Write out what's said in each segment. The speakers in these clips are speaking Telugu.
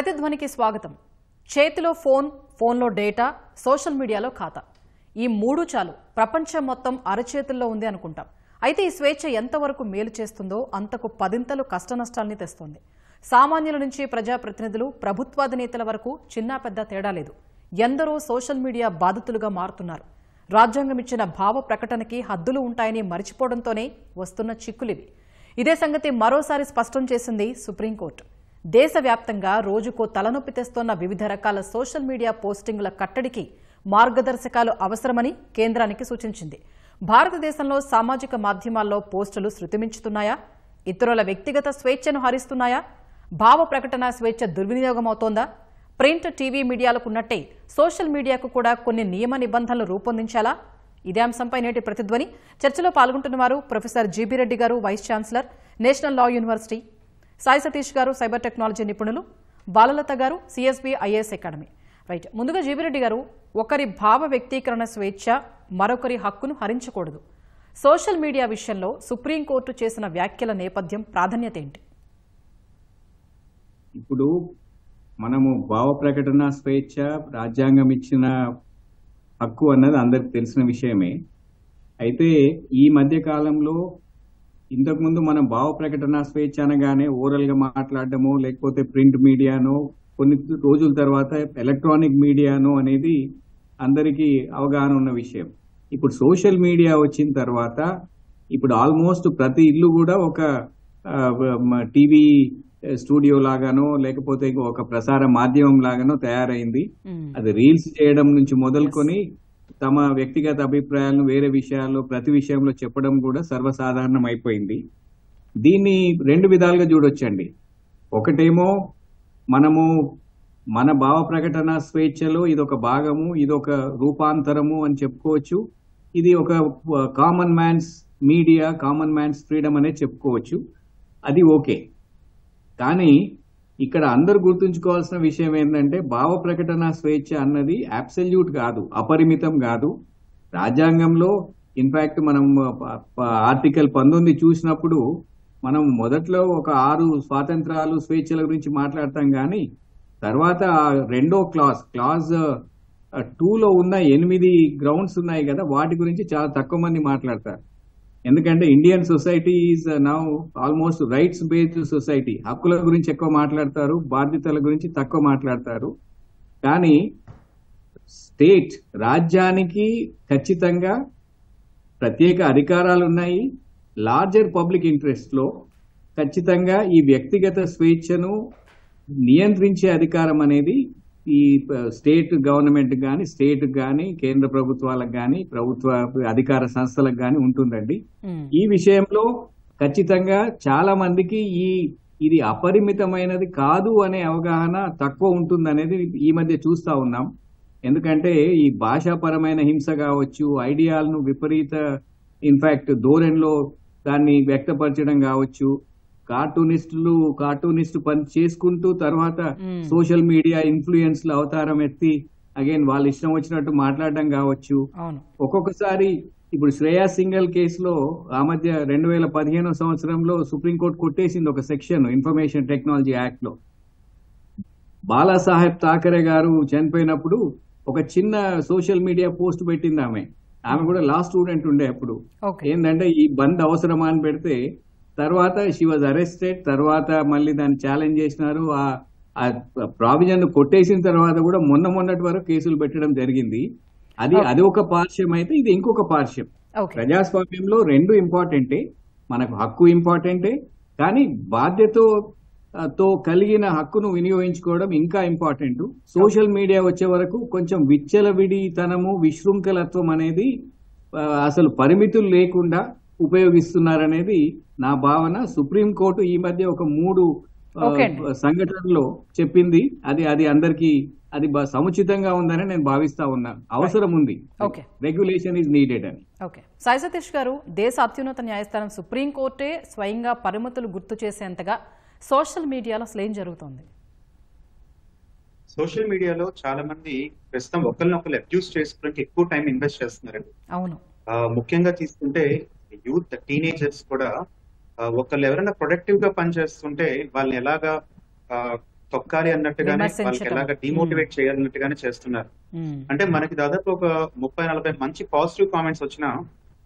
ప్రతిధ్వనికి స్వాగతం. చేతిలో ఫోన్, ఫోన్లో డేటా, సోషల్ మీడియాలో ఖాతా. ఈ మూడు చాలు ప్రపంచం మొత్తం అరచేతుల్లో ఉంది అనుకుంటాం. అయితే ఈ స్వేచ్ఛ ఎంతవరకు మేలు చేస్తుందో అంతకు పదింతలు కష్టనష్టాల్ని తెస్తోంది. సామాన్యుల నుంచి ప్రజాప్రతినిధులు, ప్రభుత్వాధినేతల వరకు చిన్న పెద్ద తేడా లేదు. ఎందరో సోషల్ మీడియా బాధితులుగా మారుతున్నారు. రాజ్యాంగం ఇచ్చిన భావ ప్రకటనకి హద్దులు ఉంటాయని మరిచిపోవడంతోనే వస్తున్న చిక్కులివి. ఇదే సంగతి మరోసారి స్పష్టం చేసింది సుప్రీంకోర్టు. దేశవ్యాప్తంగా రోజుకో తలనొప్పి తెస్తోన్న వివిధ రకాల సోషల్ మీడియా పోస్టింగుల కట్టడికి మార్గదర్శకాలు అవసరమని కేంద్రానికి సూచించింది. భారతదేశంలో సామాజిక మాధ్యమాల్లో పోస్టులు శృతిమించుతున్నాయా? ఇతరుల వ్యక్తిగత స్వేచ్ఛను హరిస్తున్నాయా? భావ ప్రకటన స్వేచ్ఛ దుర్వినియోగమవుతోందా? ప్రింట్, టీవీ మీడియాలకు ఉన్నట్టే సోషల్ మీడియాకు కూడా కొన్ని నియమ నిబంధనలు రూపొందించాలా? ఇదే అంశంపై నేటి ప్రతిధ్వని చర్చలో పాల్గొంటున్నవారు ప్రొఫెసర్ జీబీ రెడ్డి గారు, vice chancellor, national law university, Sai Satish గారు, సైబర్ టెక్నాలజీ నిపుణులు, బాలలత గారు, సిఎస్బి ఐఏఎస్ అకాడమీ. రైట్, ముందుగా జీబీ రెడ్డి గారు, ఒకరి భావ వ్యక్తీకరణ స్వేచ్ఛ మరొకరి హక్కును హరించకూడదు. సోషల్ మీడియా విషయంలో సుప్రీంకోర్టు చేసిన వ్యాఖ్యల నేపథ్యం, ప్రాధాన్యత ఏంటి? ఇప్పుడు మనము భావ ప్రకటన స్వేచ్ఛ రాజ్యాంగం ఇచ్చిన హక్కు అన్నది అందరికి తెలిసిన విషయమే. అయితే ఈ మధ్య కాలంలో ఇంతకుముందు మనం భావ ప్రకటన స్వేచ్ఛ అనగానే ఓరల్ గా మాట్లాడడము, లేకపోతే ప్రింట్ మీడియానో, కొన్ని రోజుల తర్వాత ఎలక్ట్రానిక్ మీడియానో అనేది అందరికీ అవగాహన ఉన్న విషయం. ఇప్పుడు సోషల్ మీడియా వచ్చిన తర్వాత ఇప్పుడు ఆల్మోస్ట్ ప్రతి ఇల్లు కూడా ఒక టీవీ స్టూడియో లాగానో లేకపోతే ఒక ప్రసార మాధ్యమం లాగానో తయారైంది. అది రీల్స్ చేయడం నుంచి మొదలుకొని తమ వ్యక్తిగత అభిప్రాయాలను వేరే విషయాల్లో ప్రతి విషయంలో చెప్పడం కూడా సర్వసాధారణం అయిపోయింది. దీన్ని రెండు విధాలుగా చూడొచ్చండి. ఒకటేమో మనము మన భావ ప్రకటన స్వేచ్ఛలో ఇదొక భాగము, ఇదొక రూపాంతరము అని చెప్పుకోవచ్చు. ఇది ఒక common man's media, common man's freedom అనేది చెప్పుకోవచ్చు. అది ఓకే. కానీ ఇక్కడ అందరూ గుర్తుంచుకోవాల్సిన విషయం ఏంటంటే భావ ప్రకటన స్వేచ్ఛ అన్నది అబ్సల్యూట్ కాదు, అపరిమితం కాదు. రాజ్యాంగంలో ఇన్ఫాక్ట్ మనం ఆర్టికల్ 19 చూసినప్పుడు మనం మొదట్లో ఒక 6 స్వాతంత్రాలు, స్వేచ్ఛల గురించి మాట్లాడతాం. కానీ తర్వాత రెండో క్లాజ్ 2లో ఉన్న 8 గ్రౌండ్స్ ఉన్నాయి కదా, వాటి గురించి చాలా తక్కువ మంది మాట్లాడతారు. ఎందుకంటే Indian society is now almost rights based society. హక్కుల గురించి ఎక్కువ మాట్లాడతారు, బాధ్యతల గురించి తక్కువ మాట్లాడతారు. కానీ స్టేట్, రాజ్యానికి ఖచ్చితంగా ప్రత్యేక అధికారాలు ఉన్నాయి. లార్జర్ పబ్లిక్ ఇంట్రెస్ట్ లో ఖచ్చితంగా ఈ వ్యక్తిగత స్వేచ్ఛను నియంత్రించే అధికారం అనేది ఈ స్టేట్ గవర్నమెంట్ కానీ, స్టేట్ కానీ, కేంద్ర ప్రభుత్వాలకు కానీ, ప్రభుత్వ అధికార సంస్థలకు కానీ ఉంటుందండి. ఈ విషయంలో ఖచ్చితంగా చాలా మందికి ఇది అపరిమితమైనది కాదు అనే అవగాహన తక్కువ ఉంటుందనేది ఈ మధ్య చూస్తా ఉన్నాం. ఎందుకంటే ఈ భాషాపరమైన హింస కావచ్చు, ఐడియాలను విపరీత ఇన్ఫాక్ట్ ధోరణిలో దాన్ని వ్యక్తపరచడం కావచ్చు, కార్టూనిస్ట్ పని చేసుకుంటూ తర్వాత సోషల్ మీడియా ఇన్ఫ్లుయెన్స్ లో అవతారం ఎత్తి అగైన్ వాళ్ళు ఇష్టం వచ్చినట్టు మాట్లాడడం కావచ్చు. ఒక్కొక్కసారి ఇప్పుడు శ్రేయా సింగల్ కేసులో ఆ మధ్య 2015 సంవత్సరంలో సుప్రీంకోర్టు కొట్టేసింది ఒక సెక్షన్ ఇన్ఫర్మేషన్ టెక్నాలజీ యాక్ట్ లో. బాలాసాహెబ్ థాకరే గారు చనిపోయినప్పుడు ఒక చిన్న సోషల్ మీడియా పోస్ట్ పెట్టింది ఆమె కూడా లా స్టూడెంట్ ఉండే అప్పుడు. ఏంటంటే ఈ బంద్ అవసరమా అని పెడితే తర్వాత షీ వాజ్ అరెస్టెడ్. తర్వాత మళ్ళీ దాన్ని ఛాలెంజ్ చేసినారు. ఆ ప్రావిజన్ కొట్టేసిన తర్వాత కూడా మొన్నటి వరకు కేసులు పెట్టడం జరిగింది. అది ఒక పార్శ్వం అయితే ఇది ఇంకొక పార్శ్వం. ప్రజాస్వామ్యంలో రెండు ఇంపార్టెంటే, మనకు హక్కు ఇంపార్టెంటే, కానీ బాధ్యతతో కలిగిన హక్కును వినియోగించుకోవడం ఇంకా ఇంపార్టెంట్. సోషల్ మీడియా వచ్చే వరకు కొంచెం విచ్చలవిడితనము, విశృంఖలత్వం అనేది అసలు పరిమితులు లేకుండా ఉపయోగిస్తున్నారనేది నా భావన. సుప్రీంకోర్టు ఈ మధ్య ఒక 3 సంఘటనలో చెప్పింది. అది అందరికీ అది సముచితంగా ఉందని నేను భావిస్తా ఉన్నా. అవసరం ఉంది, రెగ్యులేషన్ ఈజ్ నీడెడ్ అని. ఓకే, సాయి సతీష్ గారు, దేశ అత్యున్నత న్యాయస్థానం సుప్రీంకోర్టే స్వయంగా పరిమితులు గుర్తు చేసేంతగా సోషల్ మీడియాలో అసలు ఏం జరుగుతుంది? సోషల్ మీడియాలో చాలా మంది ప్రస్తుతం ఒకరినొకరు అబ్యూస్ చేసుకోవడానికి ఎక్కువ టైం ఇన్వెస్ట్ చేస్తున్నారండి. అవును, ముఖ్యంగా తీసుకుంటే యూత్, టీనేజర్స్ కూడా ఒకళ్ళు ఎవరైనా ప్రొడక్టివ్ గా పనిచేస్తుంటే వాళ్ళని ఎలాగా తొక్కాలి అన్నట్టుగానే వాళ్ళకి ఎలాగ డిమోటివేట్ చేయాలన్నట్టుగానే చేస్తున్నారు. అంటే మనకి దాదాపు ఒక 30-40 మంచి పాజిటివ్ కామెంట్స్ వచ్చినా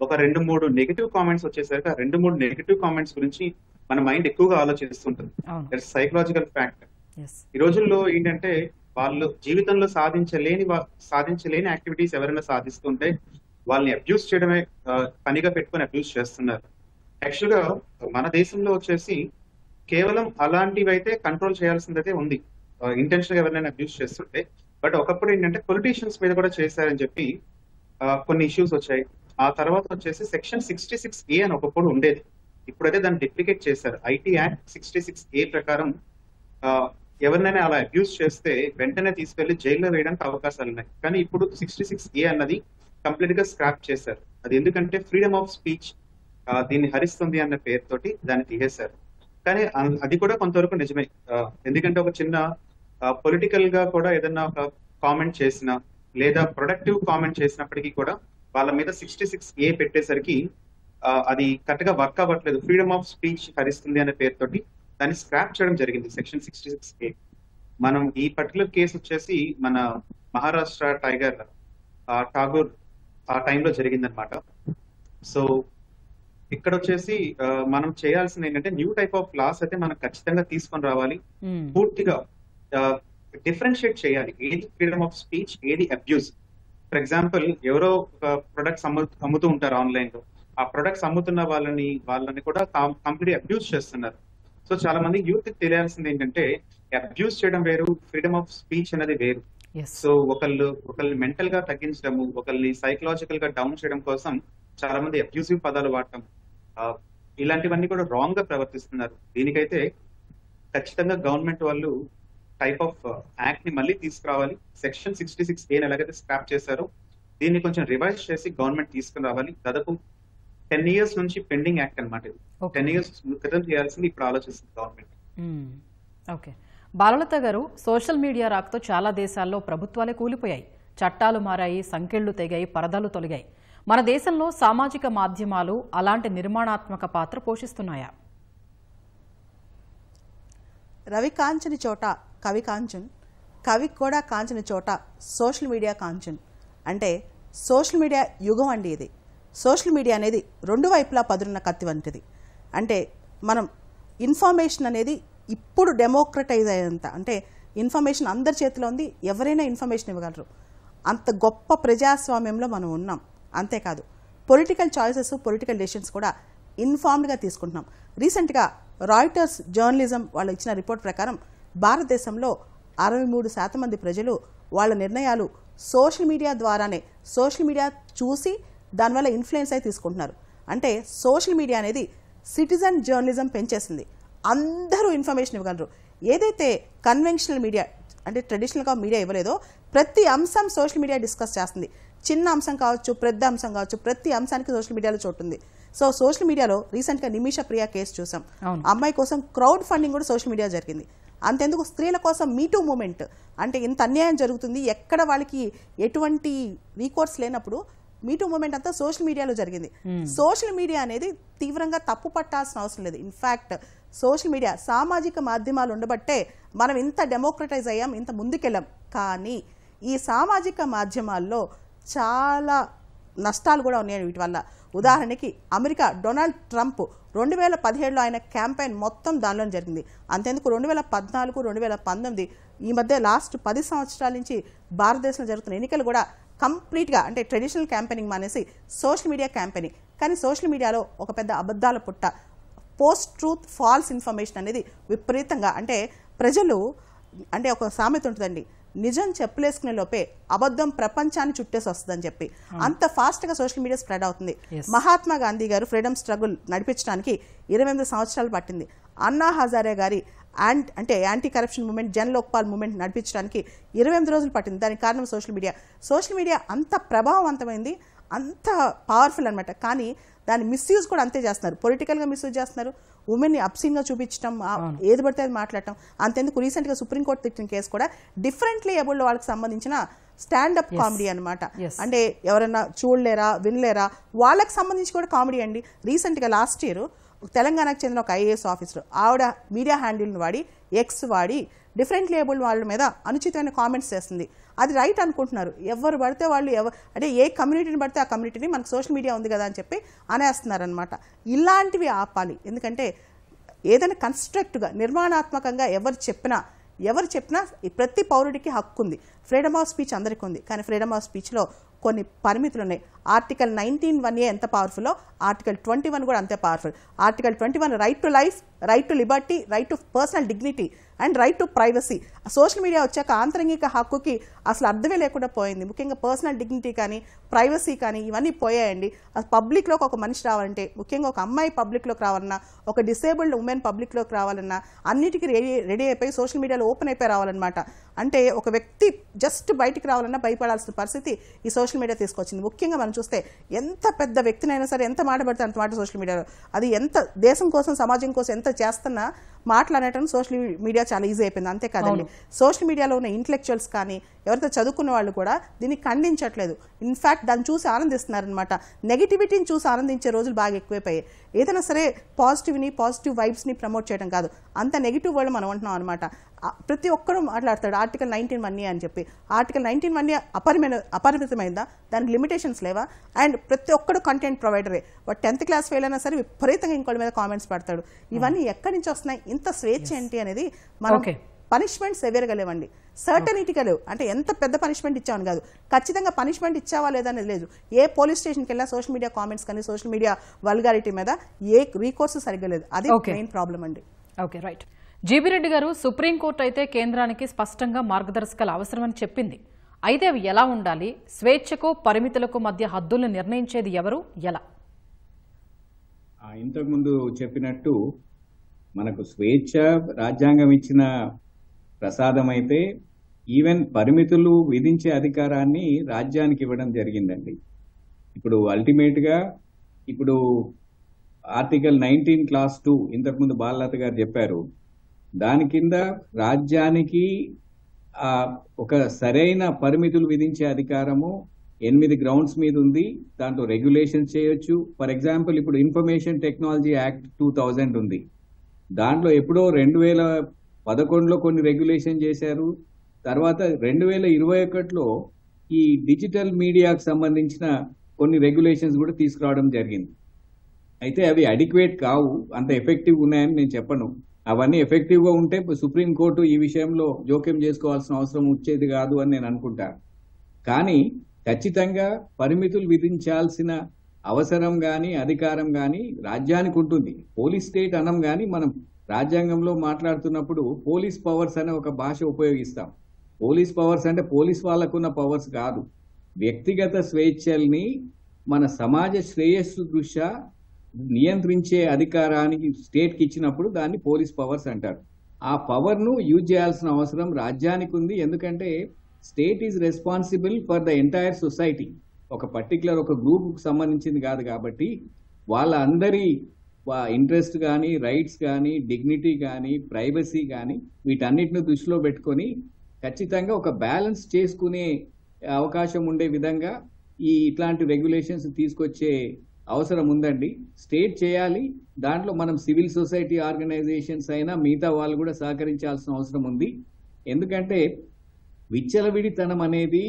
ఒక 2-3 నెగిటివ్ కామెంట్స్ వచ్చేసరికి ఆ 2-3 నెగిటివ్ కామెంట్స్ గురించి మన మైండ్ ఎక్కువగా ఆలోచిస్తుంటుంది. That's psychological factor. ఈ రోజుల్లో ఏంటంటే వాళ్ళు జీవితంలో సాధించలేని యాక్టివిటీస్ ఎవరైనా సాధిస్తుంటే వాళ్ళని అబ్యూస్ చేయడమే పనిగా పెట్టుకుని అబ్యూస్ చేస్తున్నారు. యాక్చువల్ గా మన దేశంలో వచ్చేసి కేవలం అలాంటివి అయితే కంట్రోల్ చేయాల్సిందైతే ఉంది, ఇంటెన్షన్ గా ఎవరైనా అబ్యూస్ చేస్తుంటే. బట్ ఒకప్పుడు ఏంటంటే పొలిటీషియన్స్ మీద కూడా చేశారని చెప్పి కొన్ని ఇష్యూస్ వచ్చాయి. ఆ తర్వాత వచ్చేసి సెక్షన్ 66A అని ఒకప్పుడు ఉండేది, ఇప్పుడైతే దాన్ని డిప్లికేట్ చేశారు. ఐటీ యాక్ట్ 66A ప్రకారం ఎవరినైనా అలా అబ్యూస్ చేస్తే వెంటనే తీసుకెళ్లి జైల్లో వేయడానికి అవకాశాలు ఉన్నాయి. కానీ ఇప్పుడు 66A అన్నది కంప్లీట్ గా స్క్రాప్ చేశారు. అది ఎందుకంటే ఫ్రీడమ్ ఆఫ్ స్పీచ్ దీన్ని హరిస్తుంది అన్న పేరుతోటి దాన్ని తీసేశారు. కానీ అది కూడా కొంతవరకు నిజమే, ఎందుకంటే ఒక చిన్న పొలిటికల్ గా కూడా ఏదన్నా ఒక కామెంట్ చేసినా లేదా ప్రొడక్టివ్ కామెంట్ చేసినప్పటికీ కూడా వాళ్ళ మీద 66A పెట్టేసరికి అది కరెక్ట్ గా వర్క్ అవ్వట్లేదు. ఫ్రీడమ్ ఆఫ్ స్పీచ్ హరిస్తుంది అనే పేరుతోటి దాన్ని స్క్రాప్ చేయడం జరిగింది సెక్షన్ 66A. మనం ఈ పర్టికులర్ కేసు వచ్చేసి మన మహారాష్ట్ర టైగర్ ఠాగూర్ ఆ టైంలో జరిగిందనమాట. సో ఇక్కడ వచ్చేసి మనం చేయాల్సింది ఏంటంటే న్యూ టైప్ ఆఫ్ లాస్ అయితే మనం ఖచ్చితంగా తీసుకొని రావాలి. పూర్తిగా డిఫరెన్షియేట్ చేయాలి, ఏది ఫ్రీడమ్ ఆఫ్ స్పీచ్, ఏది అబ్యూస్. ఫర్ ఎగ్జాంపుల్ ఎవరో ఒక ప్రొడక్ట్స్ అమ్ముతూ ఉంటారు ఆన్లైన్ లో, ఆ ప్రొడక్ట్స్ అమ్ముతున్న వాళ్ళని కూడా కంప్లీట్ అబ్యూస్ చేస్తున్నారు. సో చాలా మంది యూత్ తెలియాల్సింది ఏంటంటే అబ్యూస్ చేయడం వేరు, ఫ్రీడమ్ ఆఫ్ స్పీచ్ అనేది వేరు. సో ఒకళ్ళని మెంటల్ గా తగ్గించడము, ఒకళ్ళని సైకలాజికల్ గా డౌన్ చేయడం కోసం చాలా మంది అబ్యూసివ్ పదాలు వాడటం, ఇలాంటివన్నీ కూడా రాంగ్ గా ప్రవర్తిస్తున్నారు. దీనికైతే ఖచ్చితంగా గవర్నమెంట్ వాళ్ళు టైప్ ఆఫ్ యాక్ట్ ని మళ్ళీ తీసుకురావాలి. సెక్షన్ 66A ఎలాగైతే స్క్రాప్ చేశారో దీన్ని కొంచెం రివైజ్ చేసి గవర్నమెంట్ తీసుకుని రావాలి. దాదాపు 10 years నుంచి పెండింగ్ యాక్ట్ అనమాట. ఇది 10 years క్రితం చేయాల్సింది ఇప్పుడు ఆలోచిస్తుంది గవర్నమెంట్. ఓకే, బాలలత గారు, సోషల్ మీడియా రాకతో చాలా దేశాల్లో ప్రభుత్వాలే కూలిపోయాయి, చట్టాలు మారాయి, సంకెళ్లు తెగాయి, పరదాలు తొలగాయి. మన దేశంలో సామాజిక మాధ్యమాలు అలాంటి నిర్మాణాత్మక పాత్ర పోషిస్తున్నాయా? రవి కాంచని చోట కవి కాంచన్, కవి కూడా కాంచని చోట సోషల్ మీడియా కాంచన్. అంటే సోషల్ మీడియా యుగం అండి ఇది. సోషల్ మీడియా అనేది రెండు వైపులా పదునున్న కత్తి వంటిది. అంటే మనం ఇన్ఫర్మేషన్ అనేది ఇప్పుడు డెమోక్రటైజ్ అయ్యేంత, అంటే ఇన్ఫర్మేషన్ అందరి చేతిలో ఉంది, ఎవరైనా ఇన్ఫర్మేషన్ ఇవ్వగలరు. అంత గొప్ప ప్రజాస్వామ్యంలో మనం ఉన్నాం. అంతేకాదు పొలిటికల్ చాయిసెస్, పొలిటికల్ డెసిషన్స్ కూడా ఇన్ఫార్మ్డ్గా తీసుకుంటున్నాం. రీసెంట్గా రాయిటర్స్ జర్నలిజం వాళ్ళు ఇచ్చిన రిపోర్ట్ ప్రకారం భారతదేశంలో 63% మంది ప్రజలు వాళ్ళ నిర్ణయాలు సోషల్ మీడియా ద్వారానే, సోషల్ మీడియా చూసి దానివల్ల ఇన్ఫ్లుయెన్స్ అయి తీసుకుంటున్నారు. అంటే సోషల్ మీడియా అనేది సిటిజన్ జర్నలిజం పెంచేసింది. అందరూ ఇన్ఫర్మేషన్ ఇవ్వగలరు. ఏదైతే కన్వెన్షనల్ మీడియా అంటే ట్రెడిషనల్గా మీడియా ఇవ్వలేదో ప్రతి అంశం సోషల్ మీడియా డిస్కస్ చేస్తుంది. చిన్న అంశం కావచ్చు, పెద్ద అంశం కావచ్చు, ప్రతి అంశానికి సోషల్ మీడియాలో చోటు ఉంది. సో సోషల్ మీడియాలో రీసెంట్గా నిమిష ప్రియా కేసు చూసాం. అమ్మాయి కోసం క్రౌడ్ ఫండింగ్ కూడా సోషల్ మీడియా జరిగింది. అంతెందుకు స్త్రీల కోసం మీటూ మూమెంట్, అంటే ఇంత అన్యాయం జరుగుతుంది, ఎక్కడ వాళ్ళకి ఎటువంటి రీకోర్స్ లేనప్పుడు మీటూ మూమెంట్ అంతా సోషల్ మీడియాలో జరిగింది. సోషల్ మీడియా అనేది తీవ్రంగా తప్పు పట్టాల్సిన అవసరం లేదు. ఇన్ఫ్యాక్ట్ సోషల్ మీడియా, సామాజిక మాధ్యమాలు ఉండబట్టే మనం ఇంత డెమోక్రటైజ్ అయ్యాం, ఇంత ముందుకెళ్ళాం. కానీ ఈ సామాజిక మాధ్యమాల్లో చాలా నష్టాలు కూడా ఉన్నాయి వీటి వల్ల. ఉదాహరణకి అమెరికా డొనాల్డ్ ట్రంప్ 2017లో ఆయన క్యాంపెయిన్ మొత్తం దానిలో జరిగింది. అంతేందుకు 2014, 2019 ఈ మధ్య లాస్ట్ 10 సంవత్సరాల నుంచి భారతదేశంలో జరుగుతున్న ఎన్నికలు కూడా కంప్లీట్గా అంటే ట్రెడిషనల్ క్యాంపెయినింగ్ మానేసి సోషల్ మీడియా క్యాంపెయినింగ్. కానీ సోషల్ మీడియాలో ఒక పెద్ద అబద్ధాల పుట్ట, పోస్ట్ ట్రూత్, ఫాల్స్ ఇన్ఫర్మేషన్ అనేది విపరీతంగా, అంటే ప్రజలు, అంటే ఒక సామెత ఉంటుందండి, నిజం చెప్పులేసుకునే లోపే అబద్ధం ప్రపంచాన్ని చుట్టేసి వస్తుందని చెప్పి. అంత ఫాస్ట్గా సోషల్ మీడియా స్ప్రెడ్ అవుతుంది. మహాత్మా గాంధీ గారు ఫ్రీడమ్ స్ట్రగుల్ నడిపించడానికి 28 సంవత్సరాలు పట్టింది. అన్నా హజారే గారి అంటే anti corruption movement, Jan Lokpal movement నడిపించడానికి 28 రోజులు పట్టింది. దానికి కారణం సోషల్ మీడియా. సోషల్ మీడియా అంత ప్రభావవంతమైంది, అంత పవర్ఫుల్ అనమాట. కానీ దాన్ని మిస్యూజ్ కూడా అంతే చేస్తున్నారు. పొలిటికల్గా మిస్యూజ్ చేస్తున్నారు, ఉమెన్ని అప్సీన్గా చూపించడం, ఏది పడితే అది మాట్లాడటం. అంతెందుకు రీసెంట్గా సుప్రీంకోర్టు తెచ్చిన కేసు కూడా డిఫరెంట్లీ ఏబుల్డ్ వాళ్ళకి సంబంధించిన స్టాండప్ కామెడీ అనమాట. అంటే ఎవరైనా చూడలేరా, వినలేరా, వాళ్ళకి సంబంధించి కూడా కామెడీ అండి. రీసెంట్గా లాస్ట్ ఇయర్ తెలంగాణకు చెందిన ఒక IAS ఆఫీసర్, ఆవిడ మీడియా హ్యాండిల్ని వాడి, ఎక్స్ వాడి డిఫరెంట్లీ ఏబుల్డ్ వాళ్ళ మీద అనుచితమైన కామెంట్స్ చేస్తుంది. అది రైట్ అనుకుంటున్నారు. ఎవరు పడితే వాళ్ళు అంటే ఏ కమ్యూనిటీని పడితే ఆ కమ్యూనిటీని మనకు సోషల్ మీడియా ఉంది కదా అని చెప్పి అనేస్తున్నారనమాట. ఇలాంటివి ఆపాలి. ఎందుకంటే ఏదైనా కన్స్ట్రక్ట్గా నిర్మాణాత్మకంగా ఎవరు చెప్పినా ప్రతి పౌరుడికి హక్కు ఉంది. ఫ్రీడమ్ ఆఫ్ స్పీచ్ అందరికీ ఉంది. కానీ ఫ్రీడమ్ ఆఫ్ స్పీచ్లో కొన్ని పరిమితులు ఉన్నాయి. ఆర్టికల్ 19(1)A ఎంత పవర్ఫుల్లో ఆర్టికల్ 21 కూడా అంతే powerful. Article 21 right to life, right to Liberty, right to personal dignity and right to privacy. Social media వచ్చాక ఆంతరంగిక హక్కుకి అసలు అర్థమే లేకుండా పోయింది. ముఖ్యంగా పర్సనల్ డిగ్నిటీ కానీ ప్రైవసీ కానీ ఇవన్నీ పోయాయండి. పబ్లిక్లోకి ఒక మనిషి రావాలంటే, ముఖ్యంగా ఒక అమ్మాయి పబ్లిక్లోకి రావాలన్నా, ఒక డిసేబుల్డ్ ఉమెన్ పబ్లిక్లోకి రావాలన్నా అన్నిటికీ రెడీ అయిపోయి సోషల్ మీడియాలో ఓపెన్ అయిపోయి రావాలన్నమాట. అంటే ఒక వ్యక్తి జస్ట్ బయటికి రావాలన్నా భయపడాల్సిన పరిస్థితి ఈ సోషల్ మీడియా తీసుకొచ్చింది. ముఖ్యంగా మనం చూస్తే ఎంత పెద్ద వ్యక్తినైనా సరే ఎంత మాట పడితే అంత మాట సోషల్ మీడియాలో, అది ఎంత దేశం కోసం సమాజం కోసం ఎంత చేస్తున్నా మాట్లాడటం సోషల్ మీడియా చాలా ఈజీ అయిపోయింది. అంతేకాదండి, సోషల్ మీడియాలో ఉన్న ఇంటలెక్చువల్స్ కానీ ఎవరైతే చదువుకున్న వాళ్ళు కూడా దీన్ని ఖండించట్లేదు. ఇన్ఫ్యాక్ట్ దాన్ని చూసి ఆనందిస్తున్నారనమాట. నెగిటివిటీని చూసి ఆనందించే రోజులు బాగా ఎక్కువైపోయాయి. ఏదైనా సరే పాజిటివ్ వైబ్స్ని ప్రమోట్ చేయడం కాదు, అంత నెగిటివ్ వర్డ్ మనం అంటున్నాం అనమాట. ప్రతి ఒక్కరూ మాట్లాడతాడు ఆర్టికల్ 19(1)A అని చెప్పి. Article 19(1)A అపరిమితమైందా? దానికి లిమిటేషన్స్ లేవా? అండ్ ప్రతి ఒక్కడు కంటెంట్ ప్రొవైడరే. వాడు 10th క్లాస్ ఫెయిల్ అయినా సరే విపరీతంగా ఇంకోళ్ళ మీద కామెంట్స్ పెడతాడు. ఇవన్నీ ఎక్కడి నుంచి వస్తున్నాయి? ఇంత స్వేచ్ఛ ఏంటి అనేది మనం పనిష్మెంట్ సెవేర్గా లేవండి, సర్టనిటీగా లేవు. అంటే ఎంత పెద్ద పనిష్మెంట్ ఇచ్చామని కాదు, ఖచ్చితంగా పనిష్మెంట్ ఇచ్చావా లేదా అనేది లేదు. ఏ పోలీస్ స్టేషన్కి వెళ్ళినా సోషల్ మీడియా కామెంట్స్ కానీ సోషల్ మీడియా వల్గారిటీ మీద ఏ రీకోర్సు సరిగ్గా లేదు. అది మెయిన్ ప్రాబ్లం అండి. Okay, right. జీబీ రెడ్డి గారు, సుప్రీంకోర్టు అయితే కేంద్రానికి స్పష్టంగా మార్గదర్శకాలు అవసరమని చెప్పింది. అయితే అవి ఎలా ఉండాలి? స్వేచ్ఛకు పరిమితులకు మధ్య హద్దులను నిర్ణయించేది ఎవరు, ఎలా? ఇంతకుముందు చెప్పినట్టు మనకు స్వేచ్ఛ రాజ్యాంగం ఇచ్చిన ప్రసాదం అయితే ఈవెన్ పరిమితులు విధించే అధికారాన్ని రాజ్యానికి ఇవ్వడం జరిగిందండి. ఇప్పుడు అల్టిమేట్ గా ఇప్పుడు ఆర్టికల్ 19 క్లాస్ 2 ఇంతకుముందు బాలలత గారు చెప్పారు. దాని కింద రాజ్యానికి ఒక సరైన పరిమితులు విధించే అధికారము 8 గ్రౌండ్స్ మీద ఉంది. దాంట్లో రెగ్యులేషన్ చేయొచ్చు. ఫర్ ఎగ్జాంపుల్ ఇప్పుడు ఇన్ఫర్మేషన్ టెక్నాలజీ యాక్ట్ 2000 ఉంది. దాంట్లో ఎప్పుడో 2011లో కొన్ని రెగ్యులేషన్ చేశారు. తర్వాత 2021లో ఈ డిజిటల్ మీడియాకు సంబంధించిన కొన్ని రెగ్యులేషన్స్ కూడా తీసుకురావడం జరిగింది. అయితే అవి అడిక్వేట్ కావు, అంత ఎఫెక్టివ్ ఉన్నాయని నేను చెప్పను. అవన్నీ ఎఫెక్టివ్ గా ఉంటే సుప్రీంకోర్టు ఈ విషయంలో జోక్యం చేసుకోవాల్సిన అవసరం వచ్చేది కాదు అని నేను అనుకుంటా. కానీ ఖచ్చితంగా పరిమితులు విధించాల్సిన అవసరం గాని అధికారం గాని రాజ్యానికి ఉంటుంది. పోలీస్ స్టేట్ అనం గాని మనం రాజ్యాంగంలో మాట్లాడుతున్నప్పుడు పోలీస్ పవర్స్ అనే ఒక భాష ఉపయోగిస్తాం. పోలీస్ పవర్స్ అంటే పోలీస్ వాళ్ళకున్న పవర్స్ కాదు. వ్యక్తిగత స్వేచ్ఛల్ని మన సమాజ శ్రేయస్సు దృష్ట్యా నియంత్రించే అధికారానికి స్టేట్కి ఇచ్చినప్పుడు దాన్ని పోలీస్ పవర్స్ అంటారు. ఆ పవర్ను యూజ్ చేయాల్సిన అవసరం రాజ్యానికి ఉంది. ఎందుకంటే state is responsible for the entire society. ఒక పర్టికులర్ ఒక గ్రూప్కి సంబంధించింది కాదు కాబట్టి వాళ్ళ అందరి ఇంట్రెస్ట్ కానీ రైట్స్ కానీ డిగ్నిటీ కానీ ప్రైవసీ కానీ వీటన్నిటిని దృష్టిలో పెట్టుకొని ఖచ్చితంగా ఒక బ్యాలెన్స్ చేసుకునే అవకాశం ఉండే విధంగా ఇట్లాంటి రెగ్యులేషన్స్ తీసుకొచ్చే అవసరం ఉందండి. స్టేట్ చేయాలి. దాంట్లో మనం సివిల్ సొసైటీ ఆర్గనైజేషన్స్ అయినా మిగతా వాళ్ళు కూడా సహకరించాల్సిన అవసరం ఉంది. ఎందుకంటే విచ్చలవిడితనం అనేది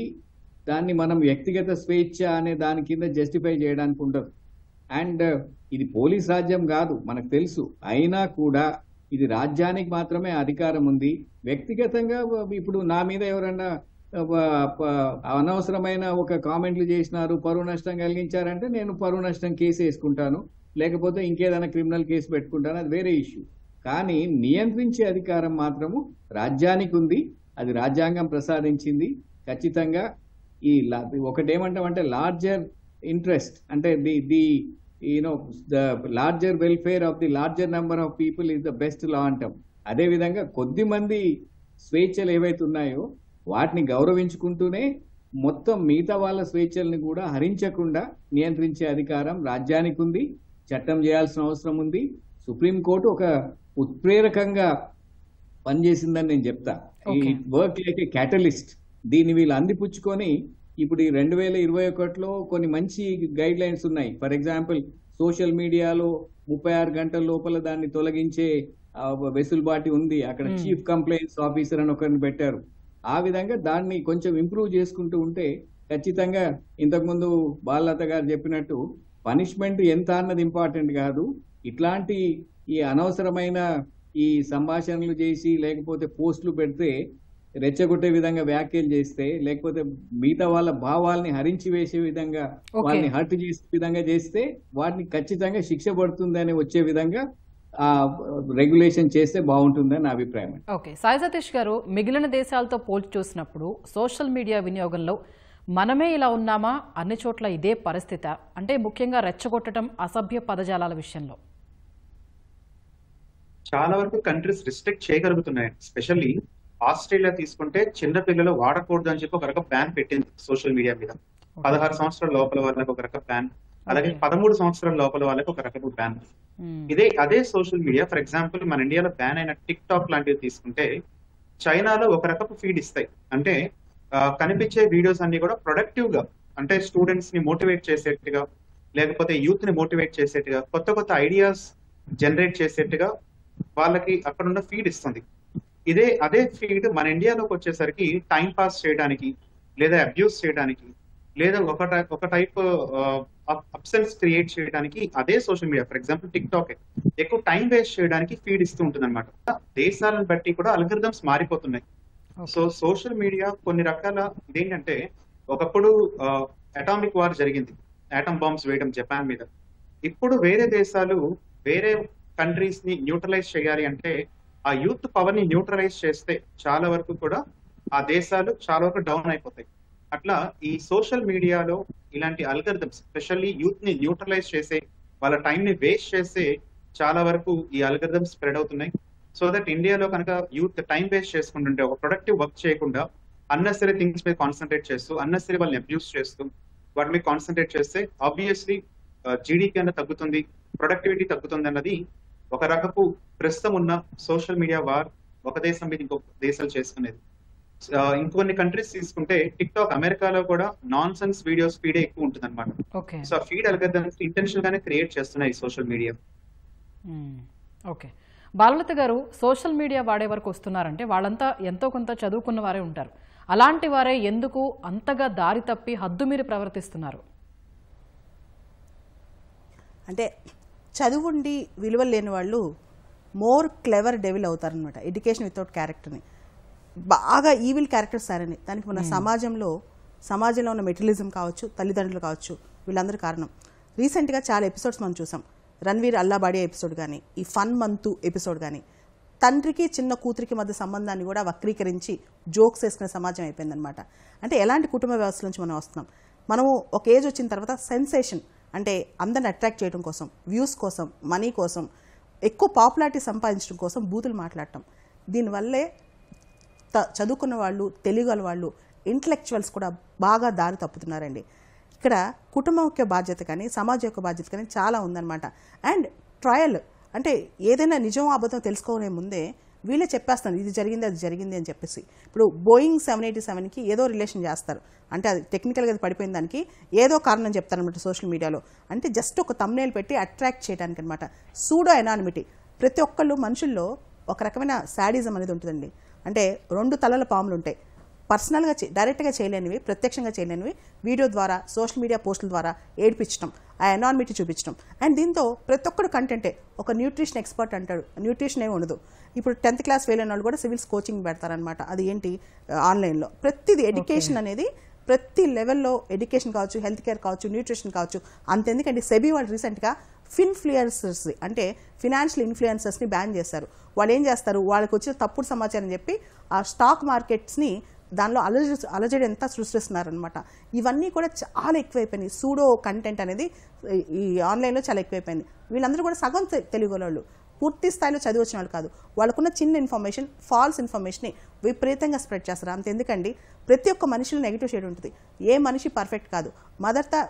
దాన్ని మనం వ్యక్తిగత స్వేచ్ఛ అనే దాని కింద జస్టిఫై చేయడానికి ఉండదు. అండ్ ఇది పోలీస్ రాజ్యం కాదు మనకు తెలుసు. అయినా కూడా ఇది రాజ్యానికి మాత్రమే అధికారం ఉంది. వ్యక్తిగతంగా ఇప్పుడు నా మీద ఎవరన్నా అనవసరమైన ఒక కామెంట్లు చేసినారు, పరువు నష్టం కలిగించారంటే నేను పరువు నష్టం కేసు వేసుకుంటాను, లేకపోతే ఇంకేదైనా క్రిమినల్ కేసు పెట్టుకుంటాను, అది వేరే ఇష్యూ. కానీ నియంత్రించే అధికారం మాత్రము రాజ్యానికి ఉంది. అది రాజ్యాంగం ప్రసాదించింది. ఖచ్చితంగా ఈ ఒకటేమంటామంటే లార్జర్ ఇంట్రెస్ట్ అంటే the larger welfare of the larger number of people is the best law అంటాం. అదేవిధంగా కొద్ది మంది స్వేచ్ఛలు ఏవైతే ఉన్నాయో వాటిని గౌరవించుకుంటూనే మొత్తం మిగతా వాళ్ళ స్వేచ్ఛల్ని కూడా హరించకుండా నియంత్రించే అధికారం రాజ్యానికి ఉంది. చట్టం చేయాల్సిన అవసరం ఉంది. సుప్రీంకోర్టు ఒక ఉత్ప్రేరకంగా పనిచేసిందని నేను చెప్తా. It work like A catalyst. దీన్ని వీళ్ళు అందిపుచ్చుకొని ఇప్పుడు ఈ 2021లో కొన్ని మంచి గైడ్ లైన్స్ ఉన్నాయి. ఫర్ ఎగ్జాంపుల్ సోషల్ మీడియాలో 36 గంటల లోపల దాన్ని తొలగించే వెసులుబాటు ఉంది, అక్కడ చీఫ్ కంప్లైంట్స్ ఆఫీసర్ అని ఒకరిని పెట్టారు. ఆ విధంగా దాన్ని కొంచెం ఇంప్రూవ్ చేసుకుంటూ ఉంటే ఖచ్చితంగా ఇంతకుముందు బాలలత గారు చెప్పినట్టు పనిష్మెంట్ ఎంత అన్నది ఇంపార్టెంట్ కాదు, ఇట్లాంటి ఈ అనవసరమైన ఈ సంభాషణలు చేసి లేకపోతే పోస్టులు పెడితే రెచ్చగొట్టే విధంగా వ్యాఖ్యలు చేస్తే లేకపోతే మిగతా వాళ్ళ భావాల్ని హరించి వేసే విధంగా వాళ్ళని హర్ట్ చేసే విధంగా చేస్తే వాటిని ఖచ్చితంగా శిక్ష పడుతుందని వచ్చే విధంగా రెగ్యులేషన్ చేస్తే బాగుంటుందని నా అభిప్రాయం. ఓకే, సాయి సతీష్ గారు, మిగిలిన దేశాలతో పోల్చి చూసినప్పుడు సోషల్ మీడియా వినియోగంలో మనమే ఇలా ఉన్నామా, అన్ని చోట్ల ఇదే పరిస్థితి, అంటే ముఖ్యంగా రెచ్చగొట్టడం, అసభ్య పదజాలాల విషయంలో? చాలా వరకు కంట్రీస్ రిస్ట్రిక్ట్ చేయగలుగుతున్నాయి. స్పెషల్లీ ఆస్ట్రేలియా తీసుకుంటే చిన్న పిల్లలు వాడకూడదు అని చెప్పి ఒక రకం బ్యాన్ పెట్టింది సోషల్ మీడియా మీద. 16 సంవత్సరాల లోపల వాళ్ళకి ఒక రకం బ్యాన్, అలాగే 13 సంవత్సరాల లోపల వాళ్ళకి ఒక రకం బ్యాన్. అదే సోషల్ మీడియా ఫర్ ఎగ్జాంపుల్ మన ఇండియాలో బ్యాన్ అయిన టిక్ టాక్ లాంటివి తీసుకుంటే చైనాలో ఒక రకపు ఫీడ్ ఇస్తాయి. అంటే కనిపించే వీడియోస్ అన్ని కూడా ప్రొడక్టివ్ గా, అంటే స్టూడెంట్స్ ని మోటివేట్ చేసేట్టుగా, లేకపోతే యూత్ ని మోటివేట్ చేసేట్టుగా, కొత్త కొత్త ఐడియాస్ జనరేట్ చేసేట్టుగా వాళ్ళకి అక్కడ ఉన్న ఫీడ్ ఇస్తుంది. అదే ఫీడ్ మన ఇండియాలోకి వచ్చేసరికి టైం పాస్ చేయడానికి, లేదా అబ్యూస్ చేయడానికి, లేదా ఒక టైప్ అప్సెన్స్ క్రియేట్ చేయడానికి అదే social media for example tick talk ఎక్కువ టైం వేస్ట్ చేయడానికి ఫీడ్ ఇస్తూ ఉంటుంది అనమాట. దేశాలను బట్టి కూడా అల్గరిథమ్స్ మారిపోతున్నాయి. సో సోషల్ మీడియా కొన్ని రకాల ఇదేంటంటే, ఒకప్పుడు అటామిక్ వార్ జరిగింది, ఆటమ్ బాంబ్స్ వేయడం జపాన్ మీద. ఇప్పుడు వేరే దేశాలు వేరే కంట్రీస్ ని న్యూట్రలైజ్ చేయాలి అంటే ఆ యూత్ పవర్ ని న్యూట్రలైజ్ చేస్తే చాలా వరకు కూడా ఆ దేశాలు చాలా వరకు డౌన్ అయిపోతాయి. అట్లా ఈ సోషల్ మీడియాలో ఇలాంటి అల్గరిథమ్స్ స్పెషల్లీ యూత్ ని న్యూట్రలైజ్ చేసే, వాళ్ళ టైం ని వేస్ట్ చేసే చాలా వరకు ఈ అల్గరిథమ్స్ స్ప్రెడ్ అవుతున్నాయి. సో దట్ ఇండియాలో కనుక యూత్ టైం వేస్ట్ చేసుకుంటుంటే, ఒక ప్రొడక్టివ్ వర్క్ చేయకుండా అన్నెసరీ థింగ్స్ మీద కాన్సన్ట్రేట్ చేస్తూ, అన్నెసరీ వాళ్ళని అబ్యూస్ చేస్తూ వాటి మీద కాన్సన్ట్రేట్ చేస్తే ఆబ్వియస్లీ జీడీపీ అన్న తగ్గుతుంది, ప్రొడక్టివిటీ తగ్గుతుంది అన్నది ఒక రకపు ప్రస్తుతం ఉన్న సోషల్ మీడియా వార్ ఒక దేశం మీద ఇంకొక దేశాలు చేసుకునేది. ఇంకొన్ని కంట్రీస్ తీసుకుంటే టిక్ టాక్ అమెరికాలో కూడా నాన్ సెన్స్ వీడియోస్ ఫీడే ఎక్కువ ఉంటుంది అనమాట. సో ఆ ఫీడ్ అల్గరిథమ్స్ ఇంటెన్షనల్ గానే క్రియేట్ చేస్తున్నాయి సోషల్ మీడియా. ఓకే, బాలలత గారు, సోషల్ మీడియా వాడే వరకు వస్తున్నారంటే వాళ్ళంతా ఎంతో కొంత చదువుకున్న వారే ఉంటారు. అలాంటి వారే ఎందుకు అంతగా దారి తప్పి హద్దు మీరు ప్రవర్తిస్తున్నారు? అంటే చదువుండి విలువలు లేని వాళ్ళు మోర్ క్లెవర్ డెవిల్ అవుతారనమాట. ఎడ్యుకేషన్ వితౌట్ క్యారెక్టర్ని బాగా ఈవిల్ క్యారెక్టర్స్ సారని దానికి మన సమాజంలో ఉన్న మెటీరియలిజం కావచ్చు, తల్లిదండ్రులు కావచ్చు, వీళ్ళందరూ కారణం. రీసెంట్గా చాలా ఎపిసోడ్స్ మనం చూసాం. రణ్వీర్ అల్లాబాడి ఎపిసోడ్ కానీ, ఈ ఫన్ మంతు ఎపిసోడ్ కానీ, తండ్రికి చిన్న కూతురికి మధ్య సంబంధాన్ని కూడా వక్రీకరించి జోక్స్ వేసుకునే సమాజం అయిపోయిందనమాట. అంటే ఎలాంటి కుటుంబ వ్యవస్థ నుంచి మనం వస్తున్నాం? మనము ఒక ఏజ్ వచ్చిన తర్వాత సెన్సేషన్, అంటే అందరిని అట్రాక్ట్ చేయడం కోసం, వ్యూస్ కోసం, మనీ కోసం, ఎక్కువ పాపులారిటీ సంపాదించడం కోసం బూతులు మాట్లాడటం. దీనివల్లే చదువుకున్న వాళ్ళు, తెలియగల వాళ్ళు, ఇంటలెక్చువల్స్ కూడా బాగా దారి తప్పుతున్నారండి. ఇక్కడ కుటుంబం యొక్క బాధ్యత కానీ, సమాజం యొక్క బాధ్యత కానీ చాలా ఉందన్నమాట. అండ్ ట్రయల్, అంటే ఏదైనా నిజం అబద్ధం తెలుసుకోనే ముందే వీళ్ళే చెప్పేస్తాను ఇది జరిగింది, అది జరిగింది అని చెప్పేసి. ఇప్పుడు బోయింగ్ 787కి ఏదో రిలేషన్ చేస్తారు, అంటే అది టెక్నికల్గా అది పడిపోయిన దానికి ఏదో కారణం చెప్తారనమాట సోషల్ మీడియాలో. అంటే జస్ట్ ఒక థంబ్నెయిల్ పెట్టి అట్రాక్ట్ చేయడానికి అనమాట. Pseudo anonymity. ప్రతి ఒక్కళ్ళు మనుషుల్లో ఒక రకమైన శాడిజం అనేది ఉంటుందండి. అంటే 2 తలల పాములు ఉంటాయి. పర్సనల్గా డైరెక్ట్గా చేయలేనివి, ప్రత్యక్షంగా చేయలేనివి వీడియో ద్వారా, సోషల్ మీడియా పోస్టుల ద్వారా ఏడిపించడం, ఆ ఎనానిమిటీ చూపించడం. అండ్ దీంతో ప్రతి ఒక్కరు కంటెంటే. ఒక న్యూట్రిషన్ ఎక్స్పర్ట్ అంటాడు, న్యూట్రిషన్ ఏమి ఉండదు. ఇప్పుడు 10th క్లాస్ ఫెయిల్ అయిన వాళ్ళు కూడా సివిల్స్ కోచింగ్ పెడతారనమాట. అది ఏంటి, ఆన్లైన్లో. ప్రతిది ఎడ్యుకేషన్ అనేది ప్రతి లెవెల్లో, ఎడ్యుకేషన్ కావచ్చు, హెల్త్ కేర్ కావచ్చు, న్యూట్రిషన్ కావచ్చు. అంతెందుకంటే సెబీ వాళ్ళు రీసెంట్గా ఫిన్ఫ్లుయెన్సర్స్, అంటే ఫినాన్షియల్ ఇన్ఫ్లుయెన్సర్స్ని బ్యాన్ చేశారు. వాళ్ళు ఏం చేస్తారు, వాళ్ళకి వచ్చిన తప్పుడు సమాచారం చెప్పి ఆ స్టాక్ మార్కెట్స్ని దానిలో అలజడి ఎంత సృష్టిస్తున్నారనమాట. ఇవన్నీ కూడా చాలా ఎక్కువైపోయినాయి. సూడో కంటెంట్ అనేది ఈ ఆన్లైన్లో చాలా ఎక్కువైపోయింది. వీళ్ళందరూ కూడా సగం తెలుగులోళ్ళు, పూర్తి స్థాయిలో చదివి వచ్చిన వాళ్ళు కాదు. వాళ్ళకున్న చిన్న ఇన్ఫర్మేషన్, ఫాల్స్ ఇన్ఫర్మేషన్ని విపరీతంగా స్ప్రెడ్ చేస్తారు. అంతెందుకండి, ప్రతి ఒక్క మనిషిలో నెగిటివ్ షేడ్ ఉంటుంది. ఏ మనిషి పర్ఫెక్ట్ కాదు.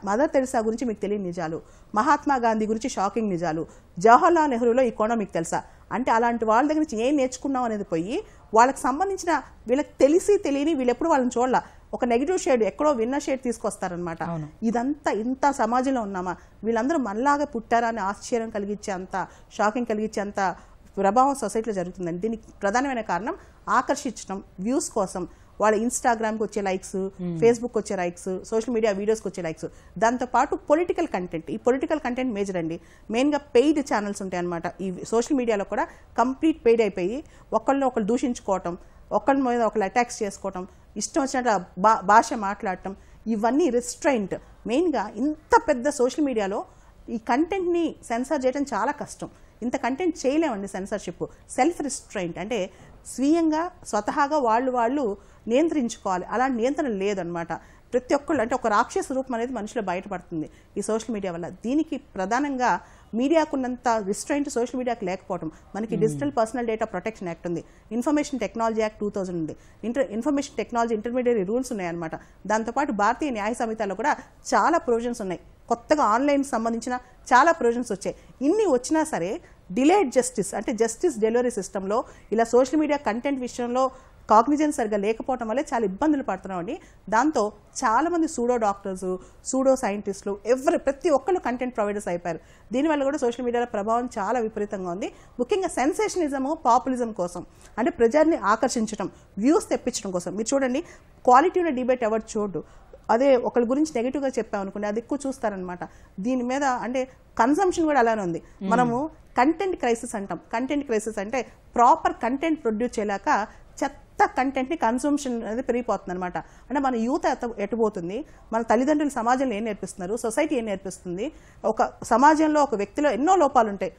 మదర్ తెరిసా గురించి మీకు తెలియని నిజాలు, మహాత్మా గాంధీ గురించి షాకింగ్ నిజాలు, జవహర్లాల్ నెహ్రూలో ఈ కోణం మీకు తెలుసా అంటే అలాంటి వాళ్ళ దగ్గర నుంచి ఏం నేర్చుకున్నాం అనేది పోయి వాళ్ళకి సంబంధించిన, వీళ్ళకి తెలిసి తెలియని, వీళ్ళు ఎప్పుడు వాళ్ళని చూడాల, ఒక నెగిటివ్ షేడ్, ఎక్కడో విన్న షేడ్ తీసుకొస్తారనమాట. ఇదంతా ఇంత సమాజంలో ఉన్నామా, వీళ్ళందరూ మనలాగా పుట్టారా అని ఆశ్చర్యం కలిగించే అంత, షాకింగ్ కలిగించే అంత ప్రభావం సొసైటీలో జరుగుతుందండి. దీనికి ప్రధానమైన కారణం ఆకర్షించడం, వ్యూస్ కోసం, వాళ్ళ ఇన్స్టాగ్రామ్కి వచ్చే లైక్స్, ఫేస్బుక్ వచ్చే లైక్స్, సోషల్ మీడియా వీడియోస్కి వచ్చే లైక్స్, దాంతోపాటు పొలిటికల్ కంటెంట్. ఈ పొలిటికల్ కంటెంట్ మేజర్ అండి. మెయిన్గా పెయిడ్ ఛానల్స్ ఉంటాయి అనమాట. ఈ సోషల్ మీడియాలో కూడా కంప్లీట్ పెయిడ్ అయిపోయి ఒకళ్ళు దూషించుకోవటం, ఒకళ్ళ మీద ఒకళ్ళు అటాక్స్ చేసుకోవటం, ఇష్టం వచ్చినట్టు భాష మాట్లాడటం, ఇవన్నీ రిస్ట్రైంట్. మెయిన్గా ఇంత పెద్ద సోషల్ మీడియాలో ఈ కంటెంట్ని సెన్సార్ చేయడం చాలా కష్టం. ఇంత కంటెంట్ చేయలేమండి సెన్సార్షిప్. సెల్ఫ్ రిస్ట్రైంట్ అంటే స్వీయంగా స్వతహాగా వాళ్ళు నియంత్రించుకోవాలి. అలాంటి నియంత్రణ లేదనమాట. ప్రతి ఒక్కళ్ళు అంటే ఒక రాక్షస రూపం అనేది మనిషిలో బయటపడుతుంది ఈ సోషల్ మీడియా వల్ల. దీనికి ప్రధానంగా మీడియాకున్నంత రిస్ట్రైంట్ సోషల్ మీడియాకి లేకపోవడం. మనకి digital personal data protection act ఉంది, ఇన్ఫర్మేషన్ టెక్నాలజీ యాక్ట్ 2000 ఉంది, ఇన్ఫర్మేషన్ టెక్నాలజీ ఇంటర్మీడియరీ రూల్స్ ఉన్నాయన్నమాట. దాంతోపాటు భారతీయ న్యాయ సంహితలో కూడా చాలా ప్రొవిజన్స్ ఉన్నాయి. కొత్తగా ఆన్లైన్ సంబంధించిన చాలా ప్రొవిజన్స్ వచ్చాయి. ఇన్ని వచ్చినా సరే డిలేడ్ జస్టిస్ అంటే జస్టిస్ డెలివరీ సిస్టంలో ఇలా సోషల్ మీడియా కంటెంట్ విషయంలో కాగ్నిజెన్స్ సరిగ్గా లేకపోవడం వల్లే చాలా ఇబ్బందులు పడుతున్నామండి. దాంతో చాలామంది సూడో డాక్టర్స్, సూడో సైంటిస్టులు ప్రతి ఒక్కళ్ళు కంటెంట్ ప్రొవైడర్స్ అయిపోయారు. దీనివల్ల కూడా సోషల్ మీడియాలో ప్రభావం చాలా విపరీతంగా ఉంది. ముఖ్యంగా సెన్సేషనిజము, పాపులిజం కోసం అంటే ప్రజల్ని ఆకర్షించడం, వ్యూస్ తెప్పించడం కోసం. మీరు చూడండి, క్వాలిటీ ఉన్న డిబేట్ ఎవరు చూడు, అదే ఒకళ్ళ గురించి నెగిటివ్గా చెప్పామనుకోండి అది ఎక్కువ చూస్తారనమాట. దీని మీద అంటే కన్సంప్షన్ కూడా అలానే ఉంది. మనము కంటెంట్ క్రైసిస్ అంటాం. కంటెంట్ క్రైసిస్ అంటే ప్రాపర్ కంటెంట్ ప్రొడ్యూస్ చేయలేక చెత్త కంటెంట్ని కన్సంప్షన్ అనేది పెరిగిపోతుంది అనమాట. అంటే మన యూత్ ఎటుపోతుంది, మన తల్లిదండ్రులు సమాజంలో ఏం నేర్పిస్తున్నారు, సొసైటీ ఏం నేర్పిస్తుంది. ఒక సమాజంలో ఒక వ్యక్తిలో ఎన్నో లోపాలు ఉంటాయి,